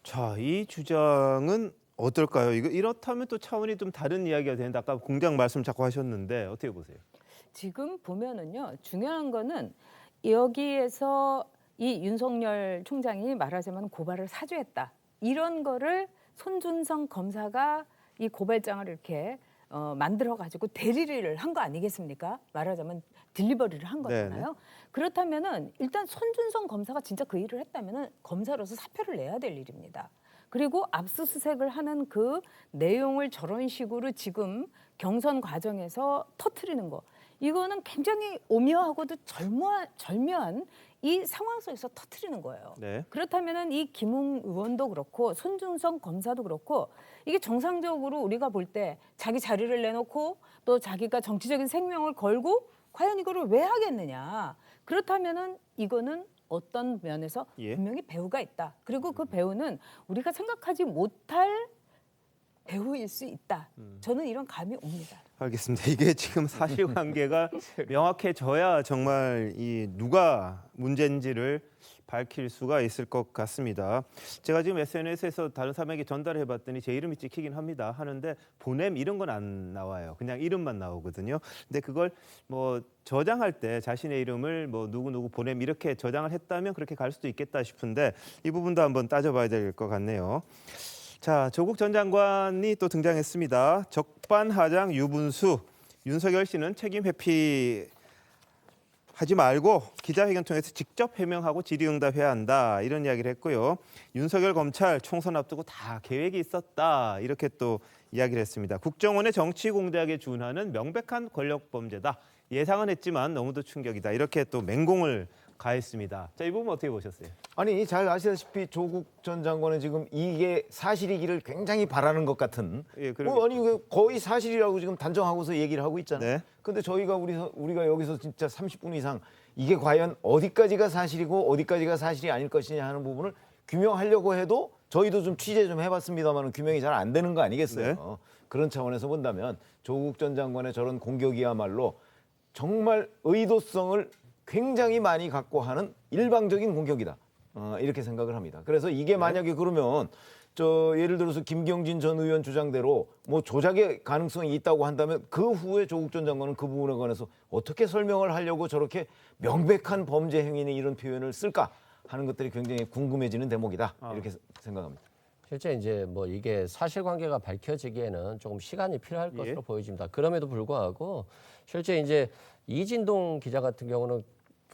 자, 이 주장은 어떨까요? 이렇다면 또 차원이 좀 다른 이야기가 되는데 아까 공장 말씀 자꾸 하셨는데 어떻게 보세요? 지금 보면은요. 중요한 거는 여기에서 이 윤석열 총장이 말하자면 고발을 사주했다. 이런 거를 손준성 검사가 이 고발장을 이렇게 만들어가지고 대리를 한 거 아니겠습니까? 말하자면 딜리버리를 한 거잖아요. 네네. 그렇다면은 일단 손준성 검사가 진짜 그 일을 했다면은 검사로서 사표를 내야 될 일입니다. 그리고 압수수색을 하는 그 내용을 저런 식으로 지금 경선 과정에서 터트리는 거. 이거는 굉장히 오묘하고도 절묘한 이 상황 속에서 터트리는 거예요. 네. 그렇다면은 이 김웅 의원도 그렇고 손준성 검사도 그렇고 이게 정상적으로 우리가 볼 때 자기 자리를 내놓고 또 자기가 정치적인 생명을 걸고 과연 이거를 왜 하겠느냐. 그렇다면은 이거는 어떤 면에서 분명히 배우가 있다. 그리고 그 배우는 우리가 생각하지 못할 배우일 수 있다. 저는 이런 감이 옵니다. 알겠습니다. 이게 지금 사실관계가 명확해져야 정말 이 누가 문제인지를 밝힐 수가 있을 것 같습니다. 제가 지금 SNS에서 다른 사람에게 전달해봤더니 제 이름이 찍히긴 합니다. 하는데 보냄 이런 건 안 나와요. 그냥 이름만 나오거든요. 근데 그걸 뭐 저장할 때 자신의 이름을 뭐 누구 보냄 이렇게 저장을 했다면 그렇게 갈 수도 있겠다 싶은데 이 부분도 한번 따져봐야 될 것 같네요. 자, 조국 전 장관이 또 등장했습니다. 적반하장 유분수. 윤석열 씨는 책임 회피하지 말고 기자회견 통해서 직접 해명하고 질의응답해야 한다. 이런 이야기를 했고요. 윤석열 검찰 총선 앞두고 다 계획이 있었다. 이렇게 또 이야기를 했습니다. 국정원의 정치 공작에 준하는 명백한 권력 범죄다. 예상은 했지만 너무도 충격이다. 이렇게 또 맹공을 가했습니다. 자, 이 부분 어떻게 보셨어요? 아니 잘 아시다시피 조국 전 장관은 지금 이게 사실이기를 굉장히 바라는 것 같은. 아니 이게 거의 사실이라고 지금 단정하고서 얘기를 하고 있잖아요. 근데 저희가 우리가 여기서 진짜 30분 이상 이게 과연 어디까지가 사실이고 어디까지가 사실이 아닐 것이냐 하는 부분을 규명하려고 해도 저희도 좀 취재 좀 해봤습니다만 규명이 잘 안 되는 거 아니겠어요? 그런 차원에서 본다면 조국 전 장관의 저런 공격이야말로 정말 의도성을 굉장히 많이 갖고 하는 일방적인 공격이다. 이렇게 생각을 합니다. 그래서 이게 만약에 그러면 예를 들어서 김경진 전 의원 주장대로 뭐 조작의 가능성이 있다고 한다면 그 후에 조국 전 장관은 그 부분에 관해서 어떻게 설명을 하려고 저렇게 명백한 범죄 행위는 이런 표현을 쓸까 하는 것들이 굉장히 궁금해지는 대목이다. 이렇게 생각합니다. 실제 이제 뭐 이게 사실관계가 밝혀지기에는 조금 시간이 필요할 것으로 보여집니다. 그럼에도 불구하고 실제 이제 이진동 기자 같은 경우는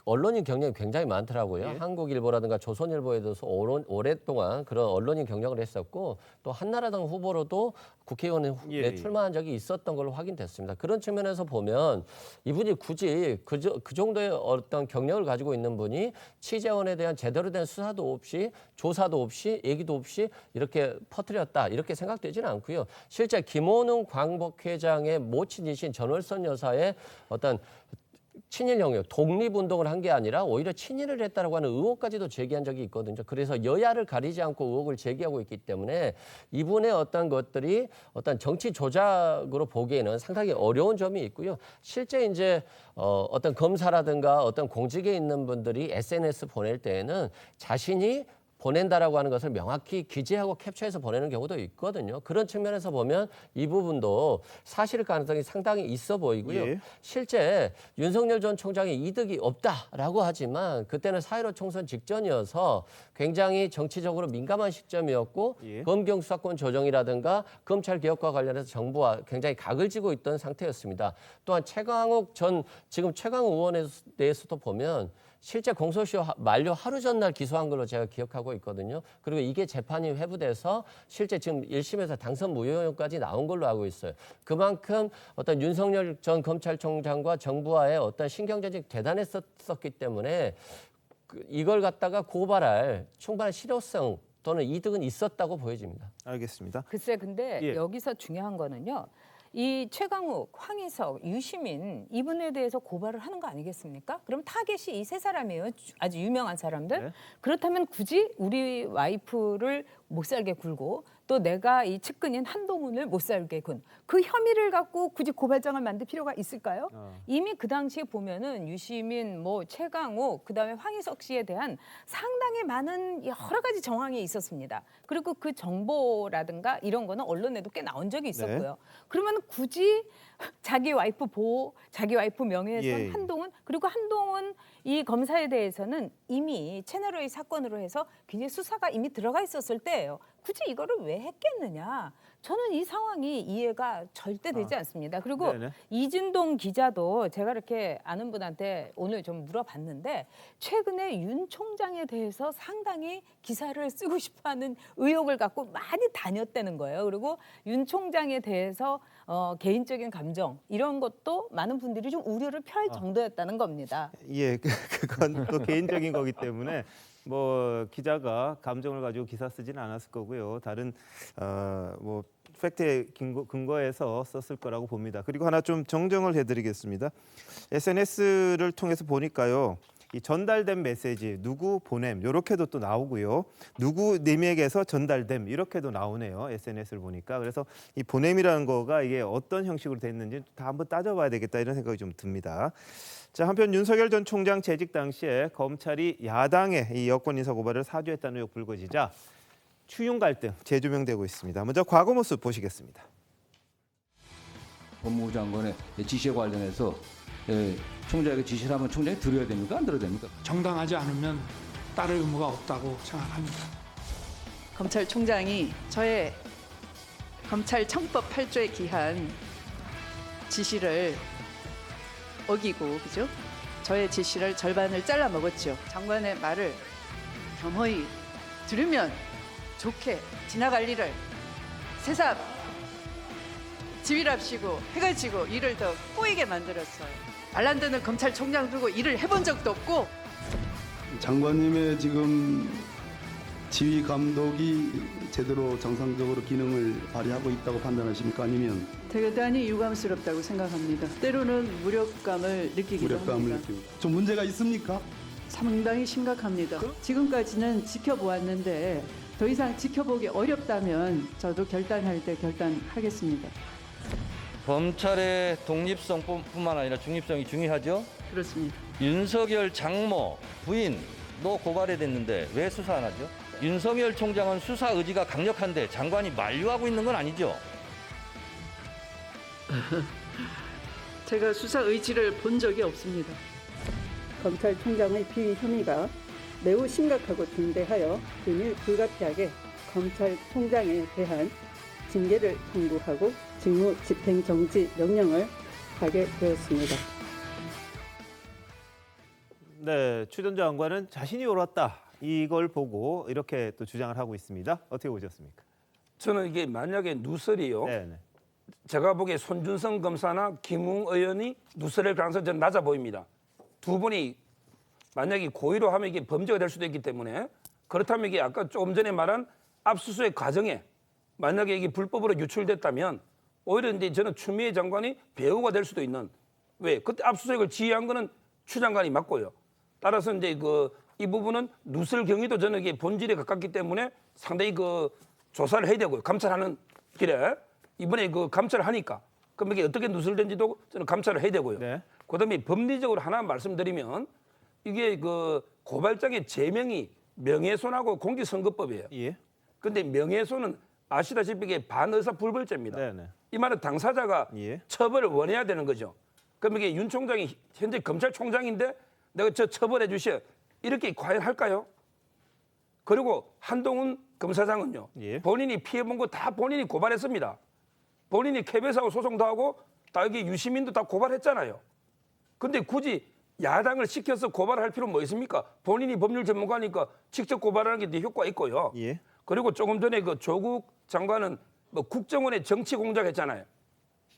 언론인 경력이 굉장히 많더라고요. 한국일보라든가 조선일보에 대해서 오랫동안 그런 언론인 경력을 했었고 또 한나라당 후보로도 국회의원에 출마한 적이 있었던 걸로 확인됐습니다. 그런 측면에서 보면 이분이 굳이 그 정도의 어떤 경력을 가지고 있는 분이 취재원에 대한 제대로 된 수사도 없이 조사도 없이 얘기도 없이 이렇게 퍼뜨렸다 이렇게 생각되지는 않고요. 실제 김원웅 광복회장의 모친이신 전월선 여사의 어떤 친일 영역, 독립운동을 한 게 아니라 오히려 친일을 했다라고 하는 의혹까지도 제기한 적이 있거든요. 그래서 여야를 가리지 않고 의혹을 제기하고 있기 때문에 이분의 어떤 것들이 어떤 정치 조작으로 보기에는 상당히 어려운 점이 있고요. 실제 이제 어떤 검사라든가 어떤 공직에 있는 분들이 SNS 보낼 때에는 자신이 보낸다라고 하는 것을 명확히 기재하고 캡처해서 보내는 경우도 있거든요. 그런 측면에서 보면 이 부분도 사실 가능성이 상당히 있어 보이고요. 실제 윤석열 전 총장이 이득이 없다라고 하지만 그때는 4.15 총선 직전이어서 굉장히 정치적으로 민감한 시점이었고 검경 수사권 조정이라든가 검찰 개혁과 관련해서 정부와 굉장히 각을 지고 있던 상태였습니다. 또한 지금 최강욱 의원에 대해서도 보면 실제 공소시효 만료 하루 전날 기소한 걸로 제가 기억하고 있거든요. 그리고 이게 재판이 회부돼서 실제 지금 1심에서 당선 무효까지 나온 걸로 알고 있어요. 그만큼 어떤 윤석열 전 검찰총장과 정부와의 어떤 신경전이 대단했었기 때문에 이걸 갖다가 고발할 충분한 실효성 또는 이득은 있었다고 보여집니다. 알겠습니다. 글쎄 근데 여기서 중요한 거는요. 이 최강욱, 황희석, 유시민 이분에 대해서 고발을 하는 거 아니겠습니까? 그럼 타겟이 이 세 사람이에요. 아주 유명한 사람들. 그렇다면 굳이 우리 와이프를 못 살게 굴고 또 내가 이 측근인 한동훈을 못 살게 군 그 혐의를 갖고 굳이 고발장을 만들 필요가 있을까요? 이미 그 당시에 보면은 유시민, 뭐 최강욱, 그다음에 황희석 씨에 대한 상당히 많은 여러 가지 정황이 있었습니다. 그리고 그 정보라든가 이런 거는 언론에도 꽤 나온 적이 있었고요. 그러면 굳이 자기 와이프 보호, 자기 와이프 명예훼손, 한동훈 그리고 한동훈 이 검사에 대해서는 이미 채널A 사건으로 해서 굉장히 수사가 이미 들어가 있었을 때예요. 굳이 이거를 왜 했겠느냐? 저는 이 상황이 이해가 절대 되지 않습니다. 그리고 이진동 기자도 제가 이렇게 아는 분한테 오늘 좀 물어봤는데 최근에 윤 총장에 대해서 상당히 기사를 쓰고 싶어하는 의혹을 갖고 많이 다녔다는 거예요. 그리고 윤 총장에 대해서 개인적인 감정 이런 것도 많은 분들이 좀 우려를 펼 정도였다는 겁니다. 그건 또 개인적인 거기 때문에 뭐 기자가 감정을 가지고 기사 쓰지는 않았을 거고요. 다른 뭐 팩트에 근거해서 썼을 거라고 봅니다. 그리고 하나 좀 정정을 해드리겠습니다. SNS를 통해서 보니까요. 이 전달된 메시지 누구 보냄 이렇게도 또 나오고요. 누구님에게서 전달됨 이렇게도 나오네요. SNS를 보니까. 그래서 이 보냄이라는 거가 이게 어떤 형식으로 됐는지 다 한번 따져봐야 되겠다 이런 생각이 좀 듭니다. 자, 한편 윤석열 전 총장 재직 당시에 검찰이 야당의 이 여권 인사 고발을 사주했다는 의혹 불거지자 추윤 갈등 재조명되고 있습니다. 먼저 과거 모습 보시겠습니다. 법무부 장관의 지시에 관련해서 총장에게 지시를 하면 총장이 들어야 됩니까? 안 들어야 됩니까? 정당하지 않으면 따를 의무가 없다고 생각합니다. 검찰총장이 저의 검찰청법 8조에 기한 지시를 어기고 그죠? 저의 지시를 절반을 잘라 먹었죠. 장관의 말을 겸허히 들으면 좋게 지나갈 일을 새삼 지휘랍시고 해가지고 일을 더 꼬이게 만들었어요. 알란드는 검찰총장 두고 일을 해본 적도 없고. 장관님의 지금 지휘 감독이 제대로 정상적으로 기능을 발휘하고 있다고 판단하십니까? 아니면 대단히 유감스럽다고 생각합니다. 때로는 무력감을 느끼기도 합니다. 좀 문제가 있습니까? 상당히 심각합니다. 지금까지는 지켜보았는데 더 이상 지켜보기 어렵다면 저도 결단할 때 결단하겠습니다. 검찰의 독립성뿐만 아니라 중립성이 중요하죠. 그렇습니다. 윤석열 장모 부인도 고발이 됐는데 왜 수사 안 하죠? 윤석열 총장은 수사 의지가 강력한데 장관이 만류하고 있는 건 아니죠? 제가 수사 의지를 본 적이 없습니다. 검찰총장의 비위 혐의가 매우 심각하고 중대하여 비밀 불가피하게 검찰총장에 대한 징계를 청구하고 직무 집행 정지 명령을 하게 되었습니다. 네, 추 전 장관은 자신이 옳았다. 이걸 보고 이렇게 또 주장을 하고 있습니다. 어떻게 보셨습니까? 저는 이게 만약에 누설이요. 네. 제가 보기에 손준성 검사나 김웅 의원이 누설일 가능성이 저는 낮아 보입니다. 두 분이 만약에 고의로 하면 이게 범죄가 될 수도 있기 때문에 그렇다면 이게 아까 조금 전에 말한 압수수색 과정에 만약에 이게 불법으로 유출됐다면 오히려 이제 저는 추미애 장관이 배우가 될 수도 있는 왜 그때 압수수색을 지휘한 거는 추 장관이 맞고요. 따라서 이제 이 부분은 누설 경위도 저는 이게 본질에 가깝기 때문에 상당히 조사를 해야 되고요. 감찰하는 길에 이번에 감찰을 하니까 그럼 이게 어떻게 누설된지도 저는 감찰을 해야 되고요. 네. 그다음에 법리적으로 하나 말씀드리면 이게 고발장의 제명이 명예훼손하고 공직선거법이에요. 예. 근데 명예훼손은 아시다시피 이게 반의사 불벌죄입니다. 네네. 이 말은 당사자가 예. 처벌을 원해야 되는 거죠. 그럼 이게 윤 총장이 현재 검찰총장인데 내가 저 처벌해 주셔 이렇게 과연 할까요? 그리고 한동훈 검사장은요. 예. 본인이 피해본 거 다 본인이 고발했습니다. 본인이 KBS하고 소송도 하고 다 여기 유시민도 다 고발했잖아요. 근데 굳이 야당을 시켜서 고발할 필요는 뭐 있습니까? 본인이 법률 전문가니까 직접 고발하는 게 효과가 있고요. 예. 그리고 조금 전에 조국 장관은 국정원에 정치 공작했잖아요.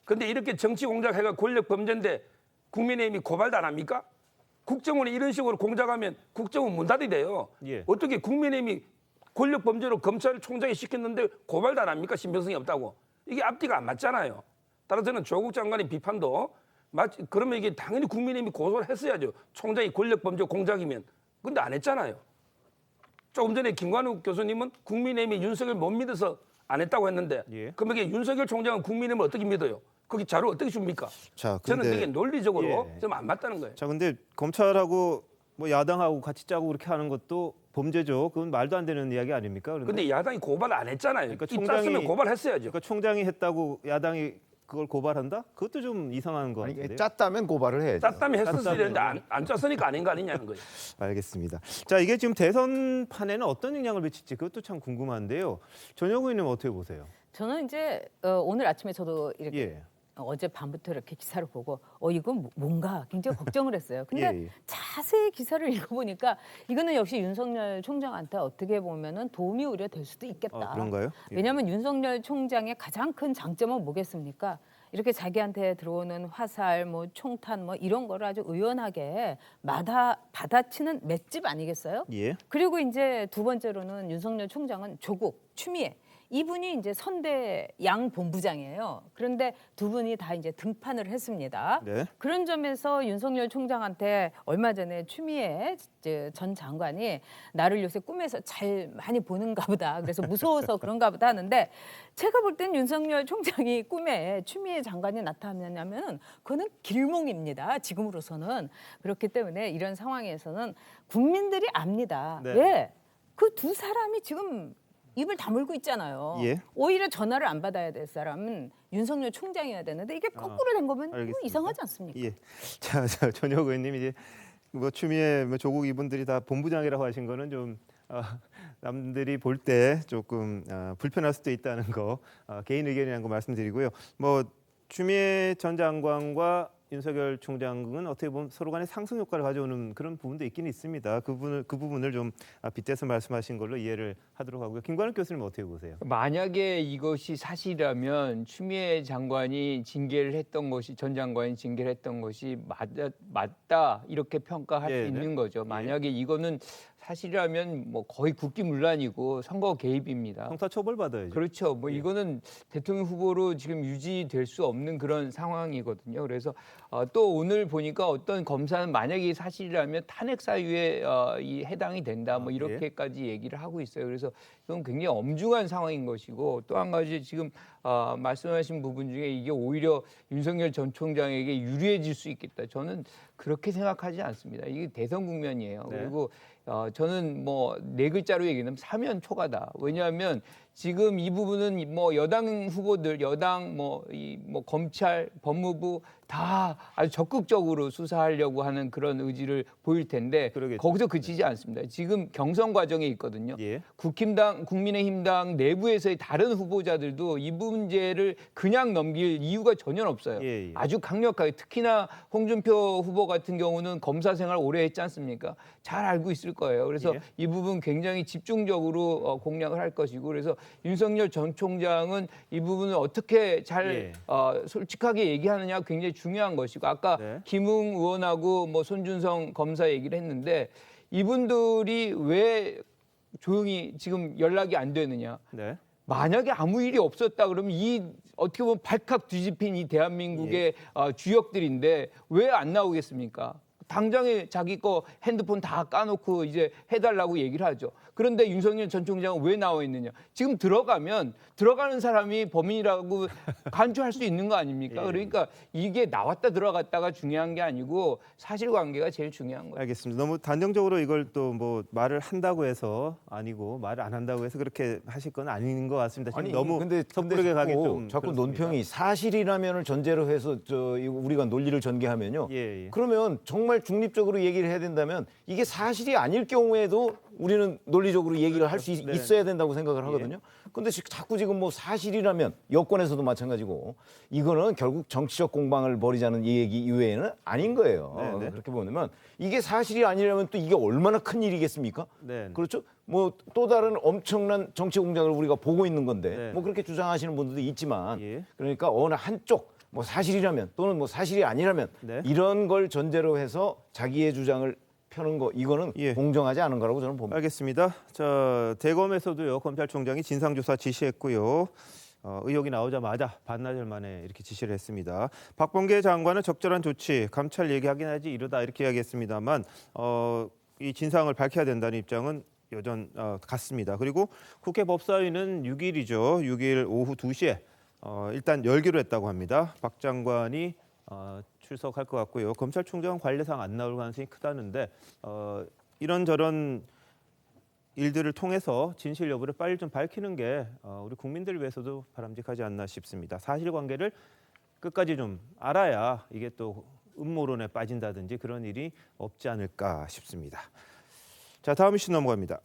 근데 이렇게 정치 공작해가 권력 범죄인데 국민의힘이 고발도 안 합니까? 국정원이 이런 식으로 공작하면 국정원 문 닫이 돼요. 예. 어떻게 국민의힘이 권력 범죄로 검찰총장이 시켰는데 고발도 안 합니까? 신빙성이 없다고. 이게 앞뒤가 안 맞잖아요. 따라서 저는 조국 장관의 비판도 그러면 이게 당연히 국민의힘이 고소를 했어야죠. 총장이 권력 범죄 공작이면. 근데 안 했잖아요. 조금 전에 김관욱 교수님은 국민의힘이 윤석열 못 믿어서 안 했다고 했는데 예. 그럼 이게 윤석열 총장은 국민의힘을 어떻게 믿어요? 거기 자료 어떻게 줍니까? 자, 저는 근데- 그게 논리적으로 예. 좀 안 맞다는 거예요. 자, 근데 검찰하고 뭐 야당하고 같이 짜고 그렇게 하는 것도 범죄죠. 그건 말도 안 되는 이야기 아닙니까? 그런데 근데 야당이 고발 안 했잖아요. 그러니까 입 짰으면 고발했어야죠. 그러니까 총장이 했다고 야당이 그걸 고발한다? 그것도 좀 이상한 거 같은데요. 짰다면 고발을 해야죠. 짰다면 했었어야 짰다면. 되는데 안 짰으니까 아닌 거 아니냐는 거예요. 알겠습니다. 자, 이게 지금 대선판에는 어떤 영향을 미칠지 그것도 참 궁금한데요. 전혁 의원님 어떻게 보세요? 저는 이제 오늘 아침에 저도 이렇게 예. 어제 밤부터 이렇게 기사를 보고 이건 뭔가 굉장히 걱정을 했어요. 근데 예, 예. 자세히 기사를 읽어보니까 이거는 역시 윤석열 총장한테 어떻게 보면은 도움이 오히려 될 수도 있겠다. 그런가요? 예. 왜냐하면 윤석열 총장의 가장 큰 장점은 뭐겠습니까? 이렇게 자기한테 들어오는 화살, 뭐 총탄, 뭐 이런 거를 아주 의연하게 받아치는 맷집 아니겠어요? 예. 그리고 이제 두 번째로는 윤석열 총장은 조국, 추미애 이분이 이제 선대 양 본부장이에요. 그런데 두 분이 다 이제 등판을 했습니다. 네. 그런 점에서 윤석열 총장한테 얼마 전에 추미애 전 장관이 나를 요새 꿈에서 잘 많이 보는가 보다. 그래서 무서워서 그런가 보다 하는데 제가 볼 땐 윤석열 총장이 꿈에 추미애 장관이 나타나냐면 그거는 길몽입니다. 지금으로서는. 그렇기 때문에 이런 상황에서는 국민들이 압니다. 네. 왜? 그 두 사람이 지금 입을 다물고 있잖아요. 예. 오히려 전화를 안 받아야 될 사람은 윤석열 총장이어야 되는데 이게 거꾸로 된 거면 알겠습니다. 이상하지 않습니까? 예. 자, 전혁 의원님 이제 뭐 추미애, 뭐 조국 이분들이 다 본부장이라고 하신 거는 좀 남들이 볼 때 조금 불편할 수도 있다는 거 개인 의견이라는 거 말씀드리고요. 뭐 추미애 전 장관과 윤석열 총장은 어떻게 보면 서로 간에 상승 효과를 가져오는 그런 부분도 있긴 있습니다. 그 부분을 좀 빗대서 말씀하신 걸로 이해를 하도록 하고요. 김관욱 교수님 어떻게 보세요? 만약에 이것이 사실이라면 추미애 장관이 징계를 했던 것이 전 장관이 징계를 했던 것이 맞다 이렇게 평가할 수 네, 있는 거죠. 만약에 이거는 사실이라면 뭐 거의 국기문란이고 선거 개입입니다. 형사 처벌 받아야죠. 그렇죠. 뭐 이거는 대통령 후보로 지금 유지될 수 없는 그런 상황이거든요. 그래서 또 오늘 보니까 어떤 검사는 만약에 사실이라면 탄핵 사유에 이 해당이 된다. 뭐 이렇게까지 얘기를 하고 있어요. 그래서 이건 굉장히 엄중한 상황인 것이고 또 한 가지 지금 말씀하신 부분 중에 이게 오히려 윤석열 전 총장에게 유리해질 수 있겠다. 저는 그렇게 생각하지 않습니다. 이게 대선 국면이에요. 네. 그리고 저는 뭐 네 글자로 얘기하면 사면 초과다. 왜냐하면 지금 이 부분은 뭐 여당 후보들, 여당 뭐 검찰, 법무부 다 아주 적극적으로 수사하려고 하는 그런 의지를 보일 텐데 거기서 그치지 않습니다. 지금 경선 과정에 있거든요. 국힘당, 국민의힘당 내부에서의 다른 후보자들도 이 문제를 그냥 넘길 이유가 전혀 없어요. 아주 강력하게 특히나 홍준표 후보 같은 경우는 검사 생활 오래 했지 않습니까? 잘 알고 있을 거예요. 그래서 이 부분 굉장히 집중적으로 공략을 할 것이고 그래서 윤석열 전 총장은 이 부분을 어떻게 잘 솔직하게 얘기하느냐 굉장히 중요한 것이고 아까 김웅 의원하고 뭐 손준성 검사 얘기를 했는데 이분들이 왜 조용히 지금 연락이 안 되느냐. 만약에 아무 일이 없었다 그러면 이 어떻게 보면 발칵 뒤집힌 이 대한민국의 주역들인데 왜 안 나오겠습니까? 당장에 자기 거 핸드폰 다 까놓고 이제 해달라고 얘기를 하죠. 그런데 윤석열 전 총장은 왜 나와 있느냐? 지금 들어가면 들어가는 사람이 범인이라고 간주할 수 있는 거 아닙니까? 그러니까 이게 나왔다 들어갔다가 중요한 게 아니고 사실관계가 제일 중요한 거예요. 알겠습니다. 너무 단정적으로 이걸 또 뭐 말을 한다고 해서 아니고 말을 안 한다고 해서 그렇게 하실 건 아닌 것 같습니다. 지금 너무 섣부르게 가기 좀 자꾸 논평이 사실이라면을 전제로 해서 우리가 논리를 전개하면요. 그러면 정말 중립적으로 얘기를 해야 된다면 이게 사실이 아닐 경우에도 우리는 논리적으로 얘기를 할 수 있어야 된다고 생각을 하거든요. 근데 자꾸 지금 뭐 사실이라면 여권에서도 마찬가지고 이거는 결국 정치적 공방을 벌이자는 얘기 이외에는 아닌 거예요. 그렇게 보면 이게 사실이 아니라면 또 이게 얼마나 큰 일이겠습니까? 그렇죠? 뭐 또 다른 엄청난 정치 공작을 우리가 보고 있는 건데 뭐 그렇게 주장하시는 분들도 있지만 그러니까 어느 한쪽 뭐 사실이라면 또는 뭐 사실이 아니라면 이런 걸 전제로 해서 자기의 주장을 펴는 거 이거는 공정하지 않은 거라고 저는 봅니다. 알겠습니다. 자, 대검에서도요 검찰총장이 진상조사 지시했고요. 의혹이 나오자마자 반나절 만에 이렇게 지시를 했습니다. 박범계 장관은 적절한 조치, 감찰 얘기하긴 하지 이러다 이렇게 이야기했습니다만 이 진상을 밝혀야 된다는 입장은 여전 같습니다. 그리고 국회 법사위는 6일이죠. 6일 오후 2시에 일단 열기로 했다고 합니다. 박 장관이 출석할 것 같고요. 검찰총장은 관례상 안 나올 가능성이 크다는데 이런저런 일들을 통해서 진실 여부를 빨리 좀 밝히는 게 우리 국민들을 위해서도 바람직하지 않나 싶습니다. 사실관계를 끝까지 좀 알아야 이게 또 음모론에 빠진다든지 그런 일이 없지 않을까 싶습니다. 자, 다음 이슈 넘어갑니다.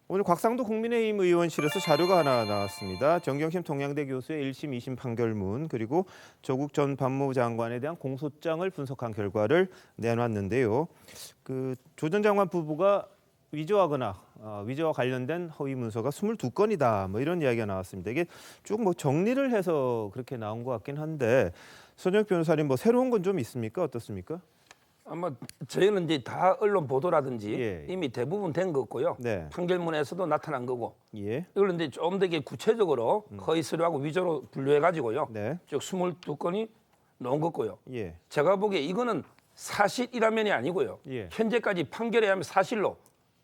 오늘 곽상도 국민의힘 의원실에서 자료가 하나 나왔습니다. 정경심 동양대 교수의 1심, 2심 판결문 그리고 조국 전 법무부 장관에 대한 공소장을 분석한 결과를 내놨는데요. 그 조 전 장관 부부가 위조하거나 위조와 관련된 허위 문서가 22건이다. 뭐 이런 이야기가 나왔습니다. 이게 쭉 뭐 정리를 해서 그렇게 나온 것 같긴 한데 손혁 변호사님 뭐 새로운 건 좀 있습니까? 어떻습니까? 아마 저희는 이제 다 언론 보도라든지 이미 대부분 된 거고요. 판결문에서도 나타난 거고. 이걸 이제 좀 되게 구체적으로 허위 서류하고 위조로 분류해 가지고요. 쭉 22건이 나온 거고요. 제가 보기에 이거는 사실이라면이 아니고요. 현재까지 판결에 의하면 사실로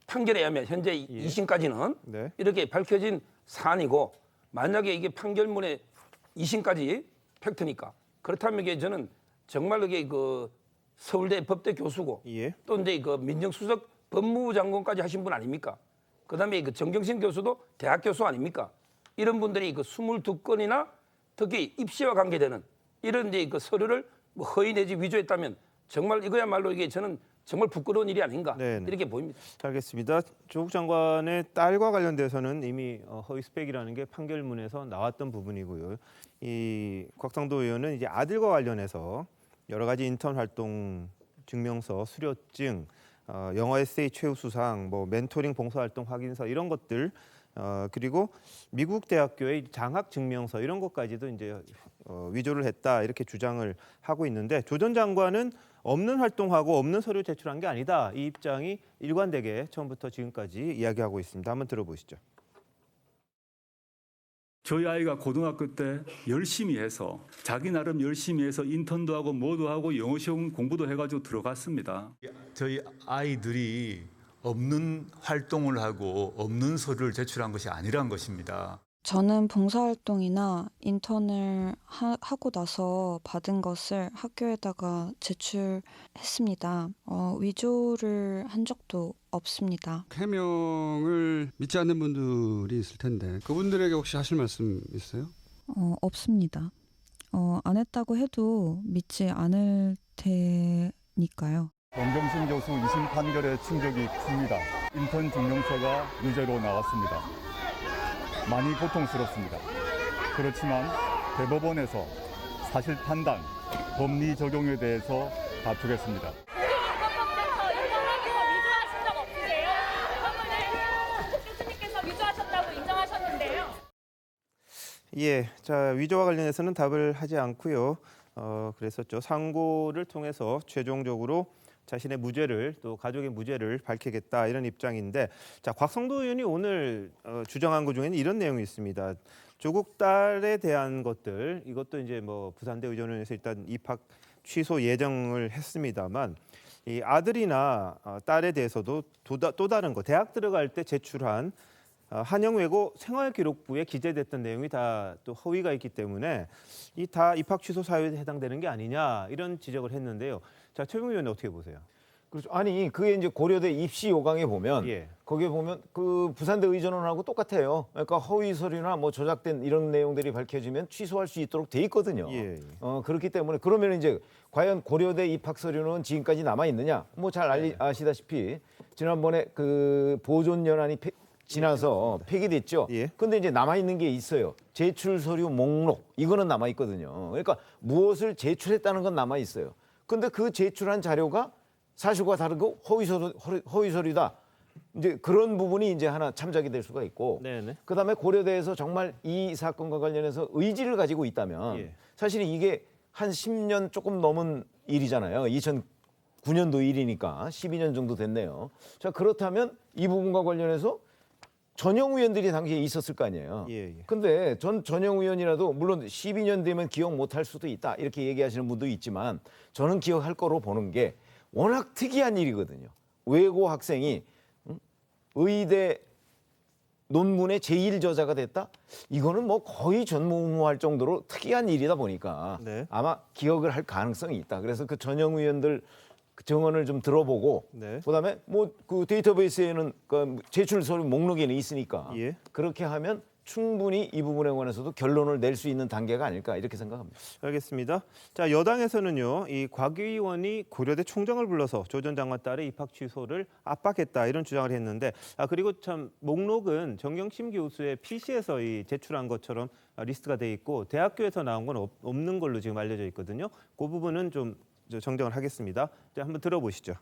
판결에 의하면 현재 2심까지는 이렇게 밝혀진 사안이고 만약에 이게 판결문에 2심까지 팩트니까 그렇다면 이게 저는 정말 이게 그 서울대 법대 교수고 또 이제 그 민정수석 법무부 장관까지 하신 분 아닙니까? 그다음에 그 정경심 교수도 대학 교수 아닙니까? 이런 분들이 그 22건이나 특히 입시와 관계되는 이런 이제 그 서류를 뭐 허위 내지 위조했다면 정말 이거야말로 이게 저는 정말 부끄러운 일이 아닌가 이렇게 보입니다. 알겠습니다. 조국 장관의 딸과 관련돼서는 이미 허위 스펙이라는 게 판결문에서 나왔던 부분이고요. 이 곽상도 의원은 이제 아들과 관련해서 여러 가지 인턴 활동 증명서, 수료증, 영어 에세이 최우수상, 뭐 멘토링 봉사활동 확인서 이런 것들 그리고 미국 대학교의 장학 증명서 이런 것까지도 이제 위조를 했다 이렇게 주장을 하고 있는데 조 전 장관은 없는 활동하고 없는 서류 제출한 게 아니다. 이 입장이 일관되게 처음부터 지금까지 이야기하고 있습니다. 한번 들어보시죠. 저희 아이가 고등학교 때 열심히 해서 자기 나름 열심히 해서 인턴도 하고 뭐도 하고 영어 시험 공부도 해가지고 들어갔습니다. 저희 아이들이 없는 활동을 하고 없는 서류를 제출한 것이 아니란 것입니다. 저는 봉사활동이나 인턴을 하고 나서 받은 것을 학교에다가 제출했습니다. 위조를 한 적도 없습니다. 해명을 믿지 않는 분들이 있을 텐데 그분들에게 혹시 하실 말씀 있어요? 없습니다. 안 했다고 해도 믿지 않을 테니까요. 원경순 교수 2심 판결의 충격이 큽니다. 인턴 증명서가 유죄로 나왔습니다. 많이 고통스럽습니다. 그렇지만 대법원에서 사실 판단, 법리 적용에 대해서 다투겠습니다. 예, 자 위조와 관련해서는 답을 하지 않고요. 그랬었죠. 상고를 통해서 최종적으로 자신의 무죄를 또 가족의 무죄를 밝히겠다 이런 입장인데, 자 곽상도 의원이 오늘 주장한 것 중에는 이런 내용이 있습니다. 조국 딸에 대한 것들, 이것도 이제 뭐 부산대 의전원에서 일단 입학 취소 예정을 했습니다만, 이 아들이나 딸에 대해서도 또 다른 거, 대학 들어갈 때 제출한 한영외고 생활기록부에 기재됐던 내용이 다 또 허위가 있기 때문에 이 다 입학 취소 사유에 해당되는 게 아니냐 이런 지적을 했는데요. 자 최병희 의원은 어떻게 보세요? 그렇죠. 아니 그게 이제 고려대 입시 요강에 보면 거기에 보면 그 부산대 의전원하고 똑같아요. 그러니까 허위 서류나 뭐 조작된 이런 내용들이 밝혀지면 취소할 수 있도록 돼 있거든요. 그렇기 때문에 그러면 이제 과연 고려대 입학 서류는 지금까지 남아 있느냐? 뭐 잘 아시다시피 지난번에 그 보존 연한이 지나서 폐기됐죠. 근데 이제 남아 있는 게 있어요. 제출 서류 목록 이거는 남아 있거든요. 그러니까 무엇을 제출했다는 건 남아 있어요. 근데 그 제출한 자료가 사실과 다르고 허위 서류다. 이제 그런 부분이 이제 하나 참작이 될 수가 있고, 그다음에 고려대에서 정말 이 사건과 관련해서 의지를 가지고 있다면 사실 이게 한 10년 조금 넘은 일이잖아요. 2009년도 일이니까 12년 정도 됐네요. 자 그렇다면 이 부분과 관련해서 전영 의원들이 당시에 있었을 거 아니에요. 근데 전영 의원이라도 물론 12년 되면 기억 못할 수도 있다 이렇게 얘기하시는 분도 있지만 저는 기억할 거로 보는 게 워낙 특이한 일이거든요. 외고 학생이 의대 논문의 제1저자가 됐다? 이거는 뭐 거의 전무후무할 정도로 특이한 일이다 보니까 아마 기억을 할 가능성이 있다. 그래서 그 전영 의원들 증언을 좀 들어보고 그다음에 뭐 그 데이터베이스에는 그 제출 서류 목록에는 있으니까 그렇게 하면 충분히 이 부분에 관해서도 결론을 낼 수 있는 단계가 아닐까 이렇게 생각합니다. 알겠습니다. 자 여당에서는요, 이 곽 의원이 고려대 총장을 불러서 조 전 장관 딸의 입학 취소를 압박했다 이런 주장을 했는데, 그리고 참 목록은 정경심 교수의 PC에서 이 제출한 것처럼 리스트가 돼 있고 대학교에서 나온 건 없는 걸로 지금 알려져 있거든요. 그 부분은 좀 정정을 하겠습니다. 자, 한번 들어보시죠.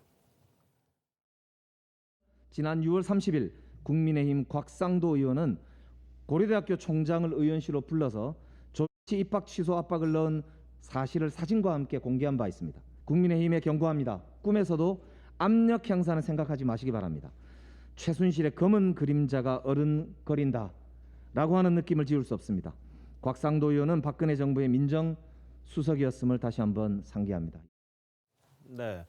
지난 6월 30일 국민의힘 곽상도 의원은 고려대학교 총장을 의원실로 불러서 조치 입학 취소 압박을 넣은 사실을 사진과 함께 공개한 바 있습니다. 국민의힘에 경고합니다. 꿈에서도 압력 형사는 생각하지 마시기 바랍니다. 최순실의 검은 그림자가 어른거린다 라고 하는 느낌을 지울 수 없습니다. 곽상도 의원은 박근혜 정부의 민정수석이었음을 다시 한번 상기합니다. 네.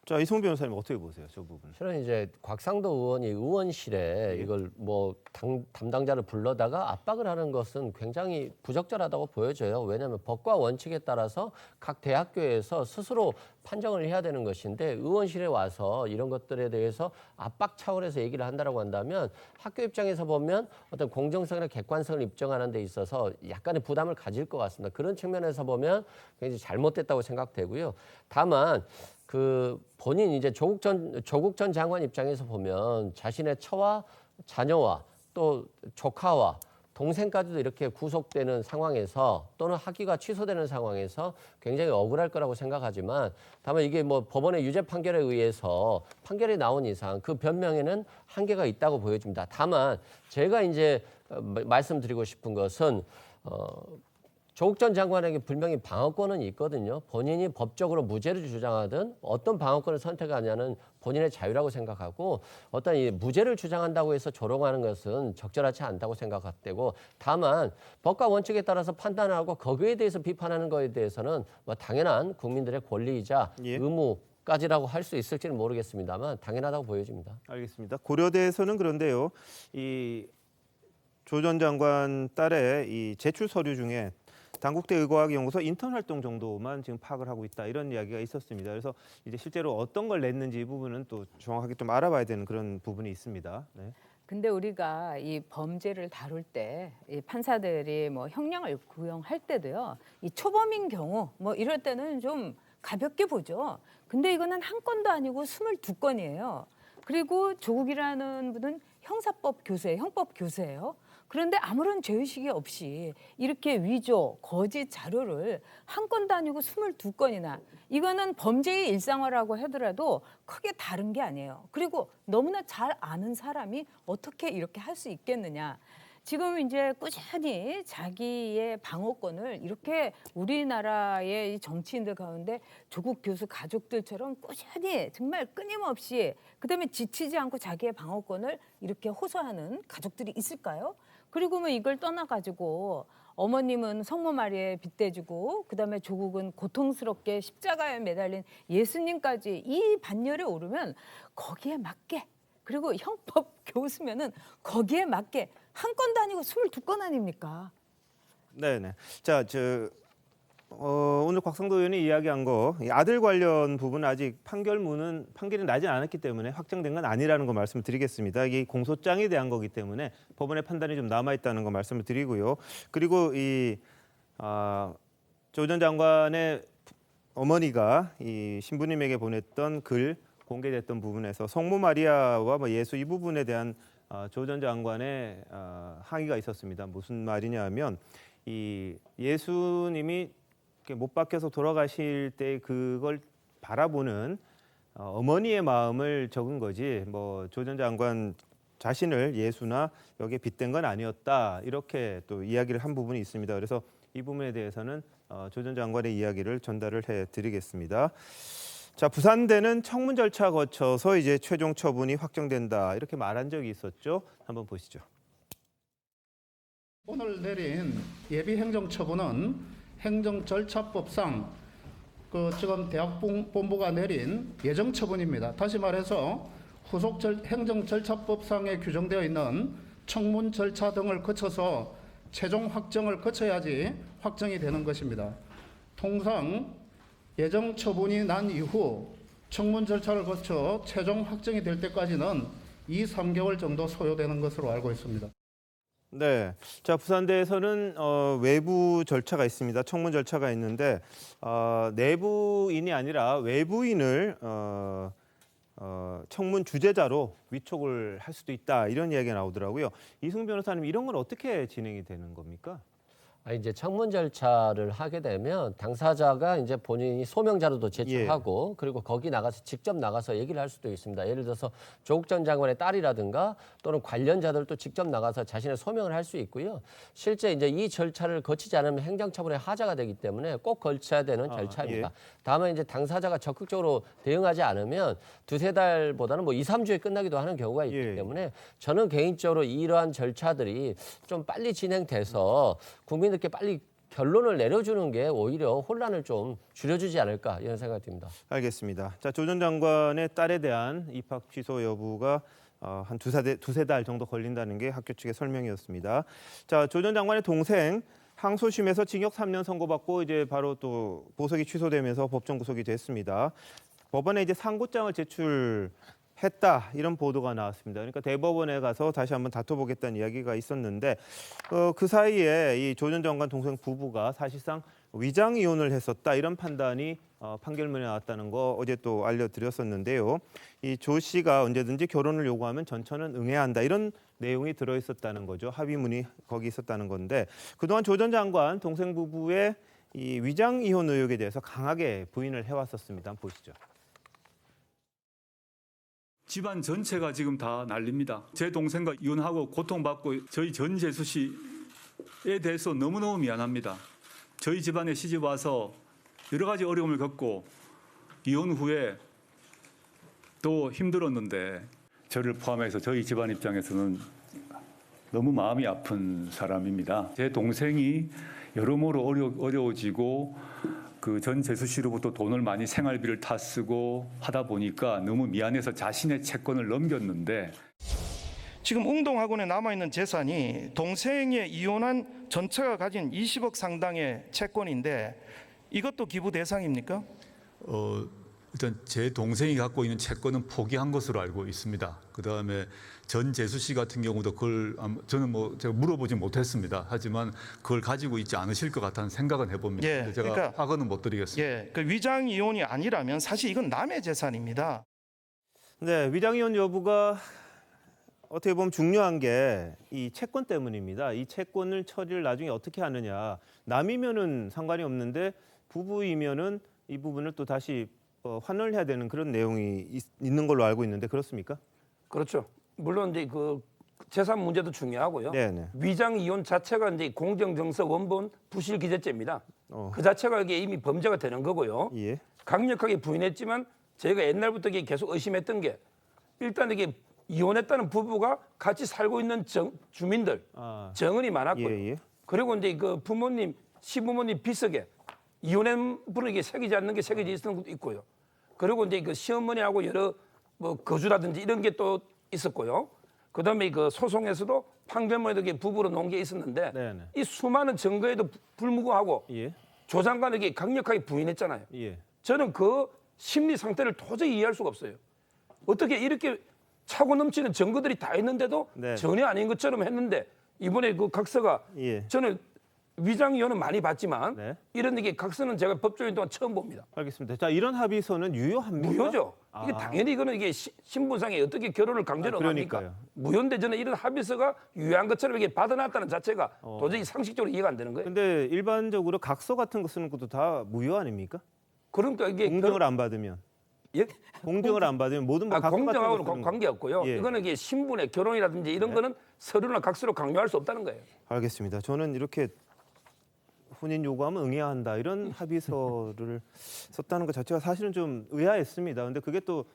자 이송 변호사님 어떻게 보세요, 저 부분? 실은 이제 곽상도 의원이 의원실에 이걸 뭐 담당자를 불러다가 압박을 하는 것은 굉장히 부적절하다고 보여져요. 왜냐하면 법과 원칙에 따라서 각 대학교에서 스스로 판정을 해야 되는 것인데 의원실에 와서 이런 것들에 대해서 압박 차원에서 얘기를 한다라고 한다면 학교 입장에서 보면 어떤 공정성이나 객관성을 입증하는 데 있어서 약간의 부담을 가질 것 같습니다. 그런 측면에서 보면 굉장히 잘못됐다고 생각되고요. 다만 그 본인 이제 조국 전 장관 입장에서 보면 자신의 처와 자녀와 또 조카와 동생까지도 이렇게 구속되는 상황에서 또는 학위가 취소되는 상황에서 굉장히 억울할 거라고 생각하지만, 다만 이게 뭐 법원의 유죄 판결에 의해서 판결이 나온 이상 그 변명에는 한계가 있다고 보여집니다. 다만 제가 이제 말씀드리고 싶은 것은 조국 전 장관에게 분명히 방어권은 있거든요. 본인이 법적으로 무죄를 주장하든 어떤 방어권을 선택하냐는 본인의 자유라고 생각하고 어떤 이 무죄를 주장한다고 해서 조롱하는 것은 적절하지 않다고 생각되고 다만 법과 원칙에 따라서 판단하고 거기에 대해서 비판하는 것에 대해서는 뭐 당연한 국민들의 권리이자 의무까지라고 할 수 있을지는 모르겠습니다만 당연하다고 보여집니다. 알겠습니다. 고려대에서는 그런데요. 이 조 전 장관 딸의 이 제출 서류 중에 당국대 의과학연구소 인턴 활동 정도만 지금 파악을 하고 있다 이런 이야기가 있었습니다. 그래서 이제 실제로 어떤 걸 냈는지 이 부분은 또 정확하게 좀 알아봐야 되는 그런 부분이 있습니다. 네. 근데 우리가 이 범죄를 다룰 때 이 판사들이 뭐 형량을 구형할 때도요. 이 초범인 경우 뭐 이럴 때는 좀 가볍게 보죠. 근데 이거는 한 건도 아니고 22건이에요. 그리고 조국이라는 분은 형사법 교수예요. 형법 교수예요. 그런데 아무런 죄의식이 없이 이렇게 위조, 거짓 자료를 한 건도 아니고 22건이나 이거는 범죄의 일상화라고 하더라도 크게 다른 게 아니에요. 그리고 너무나 잘 아는 사람이 어떻게 이렇게 할 수 있겠느냐. 지금 이제 꾸준히 자기의 방어권을 이렇게 우리나라의 정치인들 가운데 조국 교수 가족들처럼 꾸준히 정말 끊임없이 그다음에 지치지 않고 자기의 방어권을 이렇게 호소하는 가족들이 있을까요? 그리고 뭐 이걸 떠나가지고 어머님은 성모 마리에 빗대주고 그다음에 조국은 고통스럽게 십자가에 매달린 예수님까지 이 반열에 오르면 거기에 맞게 그리고 형법 교수면은 거기에 맞게 한 건도 아니고 22건 아닙니까? 네네. 자, 오늘 곽상도 의원이 이야기한 거 아들 관련 부분 아직 판결이 나지 않았기 때문에 확정된 건 아니라는 거 말씀을 드리겠습니다. 이게 공소장에 대한 거기 때문에 법원의 판단이 좀 남아 있다는 거 말씀을 드리고요. 그리고 조 전 장관의 어머니가 이 신부님에게 보냈던 글 공개됐던 부분에서 성모 마리아와 뭐 예수 이 부분에 대한 조 전 장관의 항의가 있었습니다. 무슨 말이냐면 이 예수님이 못 박혀서 돌아가실 때 그걸 바라보는 어머니의 마음을 적은 거지 뭐 조 전 장관 자신을 예수나 여기에 빗댄 건 아니었다 이렇게 또 이야기를 한 부분이 있습니다. 그래서 이 부분에 대해서는 조 전 장관의 이야기를 전달을 해드리겠습니다. 자, 부산대는 청문 절차 거쳐서 이제 최종 처분이 확정된다 이렇게 말한 적이 있었죠. 한번 보시죠. 오늘 내린 예비 행정처분은 행정절차법상 지금 대학본부가 내린 예정처분입니다. 다시 말해서 후속 행정절차법상에 규정되어 있는 청문 절차 등을 거쳐서 최종 확정을 거쳐야지 확정이 되는 것입니다. 통상 예정처분이 난 이후 청문 절차를 거쳐 최종 확정이 될 때까지는 2~3개월 정도 소요되는 것으로 알고 있습니다. 네, 자 부산대에서는 외부 절차가 있습니다. 청문 절차가 있는데 내부인이 아니라 외부인을 청문 주재자로 위촉을 할 수도 있다 이런 이야기가 나오더라고요. 이승훈 변호사님 이런 건 어떻게 진행이 되는 겁니까? 이제 청문 절차를 하게 되면 당사자가 이제 본인이 소명 자료도 제출하고 그리고 거기 나가서 직접 나가서 얘기를 할 수도 있습니다. 예를 들어서 조국 전 장관의 딸이라든가 또는 관련자들도 직접 나가서 자신의 소명을 할 수 있고요. 실제 이제 이 절차를 거치지 않으면 행정처분의 하자가 되기 때문에 꼭 거쳐야 되는 절차입니다. 다만 이제 당사자가 적극적으로 대응하지 않으면 2~3달보다는 뭐 2~3주에 끝나기도 하는 경우가 있기 때문에 저는 개인적으로 이러한 절차들이 좀 빨리 진행돼서 국민들께 빨리 결론을 내려주는 게 오히려 혼란을 좀 줄여주지 않을까 이런 생각이 듭니다. 알겠습니다. 자, 조 전 장관의 딸에 대한 입학 취소 여부가 한 두세 달 정도 걸린다는 게 학교 측의 설명이었습니다. 자, 조 전 장관의 동생 항소심에서 징역 3년 선고받고 이제 바로 또 보석이 취소되면서 법정 구속이 됐습니다. 법원에 이제 상고장을 제출했다 이런 보도가 나왔습니다. 그러니까 대법원에 가서 다시 한번 다퉈보겠다는 이야기가 있었는데 그 사이에 이 조 전 장관 동생 부부가 사실상 위장 이혼을 했었다 이런 판단이 판결문에 나왔다는 거 어제 또 알려드렸었는데요. 이 조 씨가 언제든지 결혼을 요구하면 전처는 응해야 한다 이런 내용이 들어있었다는 거죠. 합의문이 거기 있었다는 건데 그동안 조 전 장관 동생 부부의 이 위장 이혼 의혹에 대해서 강하게 부인을 해왔었습니다. 한번 보시죠. 집안 전체가 지금 다 난립니다. 제 동생과 이혼하고 고통받고 저희 전재수 씨에 대해서 너무너무 미안합니다. 저희 집안에 시집 와서 여러 가지 어려움을 겪고 이혼 후에 또 힘들었는데 저를 포함해서 저희 집안 입장에서는 너무 마음이 아픈 사람입니다. 제 동생이 여러모로 어려워지고 그 전 재수 씨로부터 돈을 많이 생활비를 다 쓰고 하다 보니까 너무 미안해서 자신의 채권을 넘겼는데 지금 웅동학원에 남아있는 재산이 동생의 이혼한 전처가 가진 20억 상당의 채권인데 이것도 기부 대상입니까? 일단 제 동생이 갖고 있는 채권은 포기한 것으로 알고 있습니다. 그다음에 전 재수 씨 같은 경우도 그걸 저는 뭐 제가 물어보지 못했습니다. 하지만 그걸 가지고 있지 않으실 것 같다는 생각은 해봅니다. 예, 근데 제가 그러니까, 확언은 못 드리겠습니다. 예, 그 위장 이혼이 아니라면 사실 이건 남의 재산입니다. 네, 위장 이혼 여부가 어떻게 보면 중요한 게 이 채권 때문입니다. 이 채권을 처리를 나중에 어떻게 하느냐. 남이면은 상관이 없는데 부부이면은 이 부분을 또 다시 환원을 해야 되는 그런 내용이 있는 걸로 알고 있는데 그렇습니까? 그렇죠. 물론 이제 그 재산 문제도 중요하고요. 네네. 위장 이혼 자체가 이제 공정정서 원본 부실 기재죄입니다. 그 자체가 이게 이미 범죄가 되는 거고요. 예. 강력하게 부인했지만 저희가 옛날부터 이게 계속 의심했던 게 일단 이게 이혼했다는 부부가 같이 살고 있는 주민들 정은이 많았고요. 예. 그리고 이제 그 부모님, 시부모님 비석에 이혼한 분에게 새기지 않는 게 새겨져 있는 것도 있고요. 그리고 이제 그 시어머니하고 여러 뭐 거주라든지 이런 게 또 있었고요. 그다음에 그 소송에서도 판결문에도 부부로 놓은 게 있었는데 네네. 이 수많은 증거에도 불구하고 조 장관에게 강력하게 부인했잖아요. 예. 저는 그 심리 상태를 도저히 이해할 수가 없어요. 어떻게 이렇게 차고 넘치는 증거들이 다 있는데도 네. 전혀 아닌 것처럼 했는데 이번에 그 각서가 예. 저는 위장 이혼은 많이 봤지만 이런 게 각서는 제가 법조인 동안 처음 봅니다. 알겠습니다. 자, 이런 합의서는 유효합니까? 무효죠. 이게 당연히 이거는 이게 신분상에 어떻게 결혼을 강제로 합니까? 그러니까요. 무효인데 저는 이런 합의서가 유효한 것처럼 이게 받아놨다는 자체가 도저히 상식적으로 이해가 안 되는 거예요. 근데 일반적으로 각서 같은 거 쓰는 것도 다 무효 아닙니까? 그러니까 이게 공증을 안 받으면. 예? 공증을 안 받으면 모든 뭐 각서 같은 거 공정하고는 쓰는 거. 관계없고요. 예. 이거는 이게 신분의 결혼이라든지 이런 거는 서류나 각서로 강요할 수 없다는 거예요. 알겠습니다. 저는 이렇게 혼인 요구하면 응해야 한다 이런 합의서를 썼다는 것 자체가 사실은 좀 의아했습니다. 근데 그게 또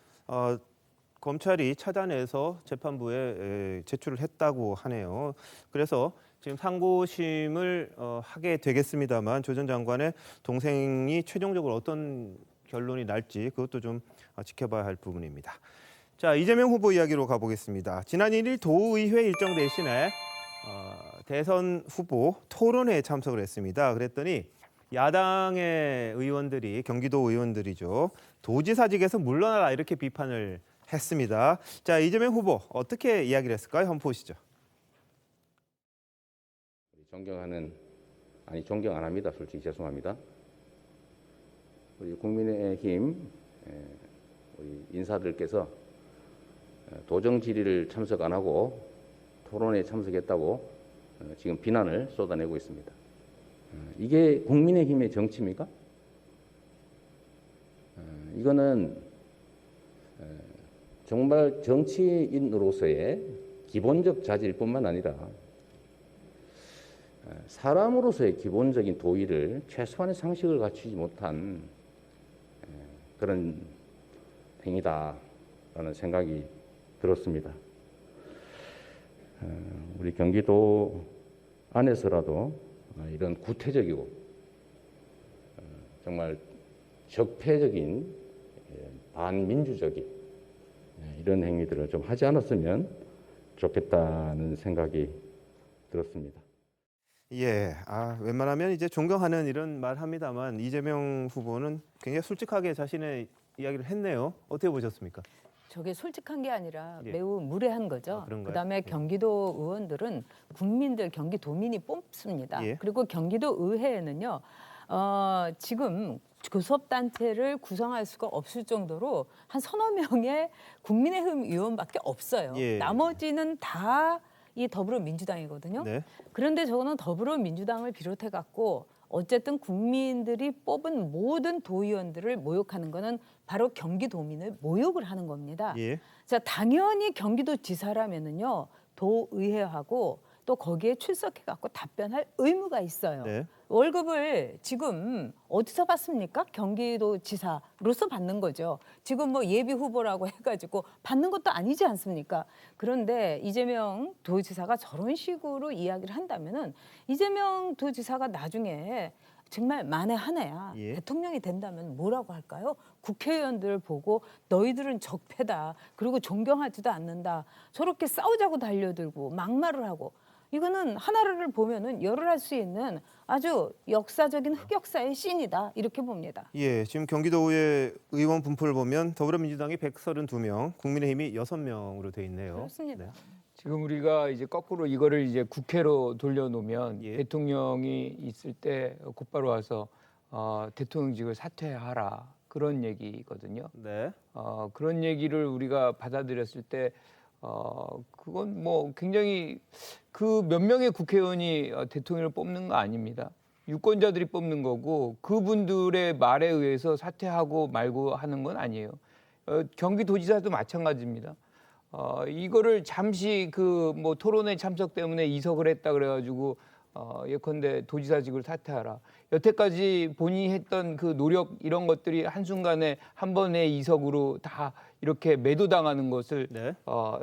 검찰이 찾아내서 재판부에 제출을 했다고 하네요. 그래서 지금 상고심을 하게 되겠습니다만 조 전 장관의 동생이 최종적으로 어떤 결론이 날지 그것도 좀 지켜봐야 할 부분입니다. 자, 이재명 후보 이야기로 가보겠습니다. 지난 1일 도의회 일정 대신에 대선 후보 토론회에 참석을 했습니다. 그랬더니 야당의 의원들이 경기도 의원들이죠. 도지사직에서 물러나라 이렇게 비판을 했습니다. 자, 이재명 후보 어떻게 이야기를 했을까요? 한번 보시죠. 존경 안 합니다. 솔직히 죄송합니다. 우리 국민의힘 우리 인사들께서 도정 질의를 참석 안 하고 토론에 참석했다고 지금 비난을 쏟아내고 있습니다. 이게 국민의힘의 정치입니까? 이거는 정말 정치인으로서의 기본적 자질뿐만 아니라 사람으로서의 기본적인 도의를 최소한의 상식을 갖추지 못한 그런 행위다라는 생각이 들었습니다. 우리 경기도 안에서라도 이런 구태적이고 정말 적폐적인 반민주적인 이런 행위들을 좀 하지 않았으면 좋겠다는 생각이 들었습니다. 예, 웬만하면 이제 존경하는 이런 말 합니다만 이재명 후보는 굉장히 솔직하게 자신의 이야기를 했네요. 어떻게 보셨습니까? 저게 솔직한 게 아니라 예. 매우 무례한 거죠. 그런가요? 그다음에 경기도 의원들은 국민들, 경기도민이 뽑습니다. 예. 그리고 경기도 의회에는요. 지금 교섭단체를 구성할 수가 없을 정도로 한 서너 명의 국민의힘 의원밖에 없어요. 예. 나머지는 다 이 더불어민주당이거든요. 네. 그런데 저거는 더불어민주당을 비롯해 갖고 어쨌든 국민들이 뽑은 모든 도의원들을 모욕하는 거는 바로 경기도민을 모욕을 하는 겁니다. 예. 자, 당연히 경기도지사라면은요 도의회하고 또 거기에 출석해 갖고 답변할 의무가 있어요. 네. 월급을 지금 어디서 받습니까? 경기도지사로서 받는 거죠. 지금 뭐 예비 후보라고 해가지고 받는 것도 아니지 않습니까? 그런데 이재명 도지사가 저런 식으로 이야기를 한다면은 이재명 도지사가 나중에 정말 만에 하나야 대통령이 된다면 뭐라고 할까요? 국회의원들 보고 너희들은 적폐다. 그리고 존경하지도 않는다. 저렇게 싸우자고 달려들고 막말을 하고 이거는 하나를 보면은 열을 할 수 있는 아주 역사적인 흑역사의 씬이다 이렇게 봅니다. 예, 지금 경기도의 의원 분포를 보면 더불어민주당이 132명, 국민의힘이 6명으로 돼 있네요. 그렇습니다. 네. 지금 우리가 이제 거꾸로 이거를 이제 국회로 돌려놓으면 대통령이 있을 때 곧바로 와서 대통령직을 사퇴하라 그런 얘기거든요. 네. 그런 얘기를 우리가 받아들였을 때 그건 뭐 굉장히 그 몇 명의 국회의원이 대통령을 뽑는 거 아닙니다. 유권자들이 뽑는 거고 그분들의 말에 의해서 사퇴하고 말고 하는 건 아니에요. 경기도지사도 마찬가지입니다. 이거를 잠시 그 뭐 토론회 참석 때문에 이석을 했다 그래가지고 예컨대 도지사직을 사퇴하라. 여태까지 본인이 했던 그 노력 이런 것들이 한순간에 한 번의 이석으로 다 이렇게 매도당하는 것을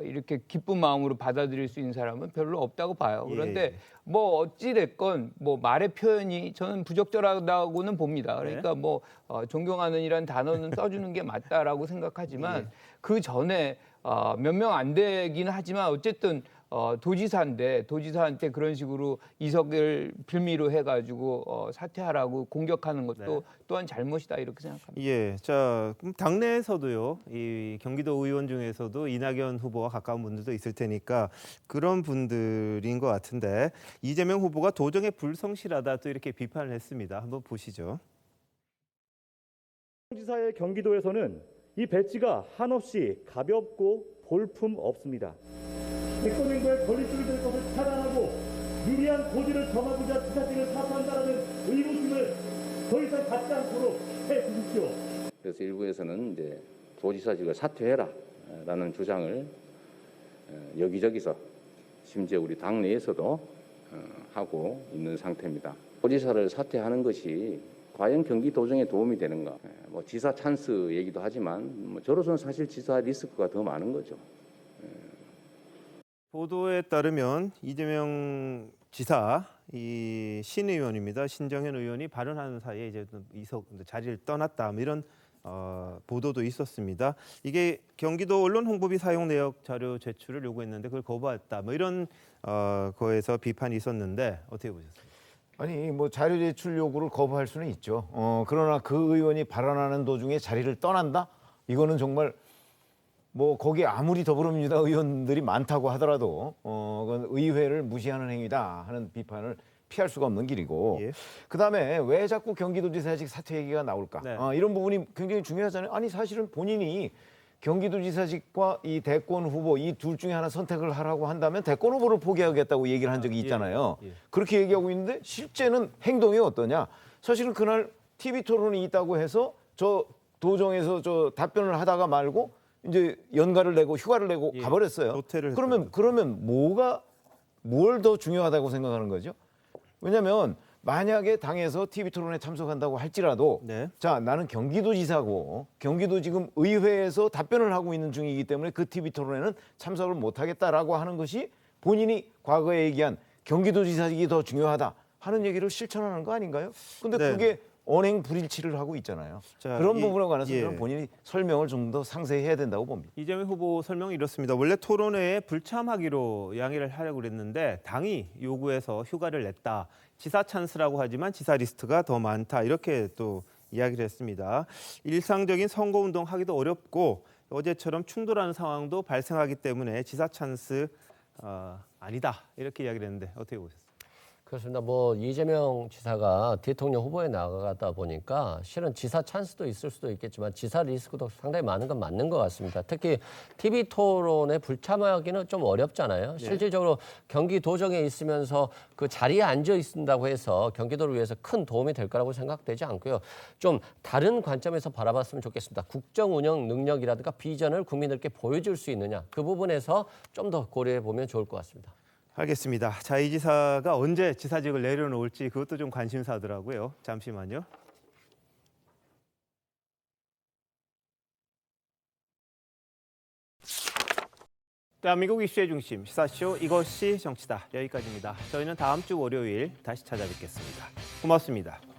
이렇게 기쁜 마음으로 받아들일 수 있는 사람은 별로 없다고 봐요. 그런데 뭐 어찌 됐건 뭐 말의 표현이 저는 부적절하다고는 봅니다. 그러니까 뭐 존경하는이란 단어는 써주는 게 맞다라고 생각하지만 그 전에 몇 명 안 되긴 하지만 어쨌든 도지사인데 도지사한테 그런 식으로 이석을 빌미로 해가지고 사퇴하라고 공격하는 것도 또한 잘못이다 이렇게 생각합니다. 예, 자 그럼 당내에서도요, 이 경기도 의원 중에서도 이낙연 후보와 가까운 분들도 있을 테니까 그런 분들인 것 같은데 이재명 후보가 도정에 불성실하다 또 이렇게 비판을 했습니다. 한번 보시죠. 지사의 경기도에서는 이 배지가 한없이 가볍고 볼품 없습니다. 대권 행보에 걸림돌이 될 것을 차단하고 유리한 고지를 정하고자 지사직을 사퇴한다는 의무심을 더 이상 갖지 않도록 해주십시오. 그래서 일부에서는 이제 도지사직을 사퇴해라라는 주장을 여기저기서 심지어 우리 당내에서도 하고 있는 상태입니다. 도지사를 사퇴하는 것이 과연 경기도정에 도움이 되는가? 뭐 지사 찬스 얘기도 하지만 뭐 저로서는 사실 지사 리스크가 더 많은 거죠. 보도에 따르면 이재명 지사 이 신 의원입니다. 신정현 의원이 발언하는 사이에 이제 자리를 떠났다 이런 보도도 있었습니다. 이게 경기도 언론 홍보비 사용 내역 자료 제출을 요구했는데 그걸 거부했다. 뭐 이런 거에서 비판이 있었는데 어떻게 보셨습니까? 아니 뭐 자료 제출 요구를 거부할 수는 있죠. 그러나 그 의원이 발언하는 도중에 자리를 떠난다? 이거는 정말 뭐 거기 아무리 더불어민주당 의원들이 많다고 하더라도 그건 의회를 무시하는 행위다 하는 비판을 피할 수가 없는 길이고 그다음에 왜 자꾸 경기도지사직 사퇴 얘기가 나올까? 이런 부분이 굉장히 중요하잖아요. 아니 사실은 본인이 경기도지사직과 이 대권 후보 이 둘 중에 하나 선택을 하라고 한다면 대권 후보를 포기하겠다고 얘기를 한 적이 있잖아요. 그렇게 얘기하고 있는데 실제는 행동이 어떠냐? 사실은 그날 TV 토론이 있다고 해서 저 도정에서 저 답변을 하다가 말고 이제 연가를 내고 휴가를 내고 가버렸어요. 그러면 뭘 더 중요하다고 생각하는 거죠? 왜냐하면 만약에 당에서 TV 토론에 참석한다고 할지라도 자 나는 경기도지사고 경기도 지금 의회에서 답변을 하고 있는 중이기 때문에 그 TV 토론에는 참석을 못하겠다라고 하는 것이 본인이 과거에 얘기한 경기도지사직이 더 중요하다 하는 얘기를 실천하는 거 아닌가요? 근데 그게 언행 불일치를 하고 있잖아요. 자, 그런 부분에 관해서 저는 본인이 설명을 좀 더 상세히 해야 된다고 봅니다. 이재명 후보 설명이 이렇습니다. 원래 토론회에 불참하기로 양해를 하려고 그랬는데 당이 요구해서 휴가를 냈다. 지사 찬스라고 하지만 지사 리스트가 더 많다. 이렇게 또 이야기를 했습니다. 일상적인 선거운동 하기도 어렵고 어제처럼 충돌하는 상황도 발생하기 때문에 지사 찬스 아니다. 이렇게 이야기를 했는데 어떻게 보셨어요? 그렇습니다. 뭐 이재명 지사가 대통령 후보에 나가다 보니까 실은 지사 찬스도 있을 수도 있겠지만 지사 리스크도 상당히 많은 건 맞는 것 같습니다. 특히 TV 토론에 불참하기는 좀 어렵잖아요. 실질적으로 경기도정에 있으면서 그 자리에 앉아 있는다고 해서 경기도를 위해서 큰 도움이 될 거라고 생각되지 않고요. 좀 다른 관점에서 바라봤으면 좋겠습니다. 국정 운영 능력이라든가 비전을 국민들께 보여줄 수 있느냐 그 부분에서 좀 더 고려해 보면 좋을 것 같습니다. 알겠습니다. 자, 이 지사가 언제 지사직을 내려놓을지 그것도 좀 관심사더라고요. 잠시만요. 대한민국 이슈의 중심 시사쇼 이것이 정치다. 여기까지입니다. 저희는 다음 주 월요일 다시 찾아뵙겠습니다. 고맙습니다.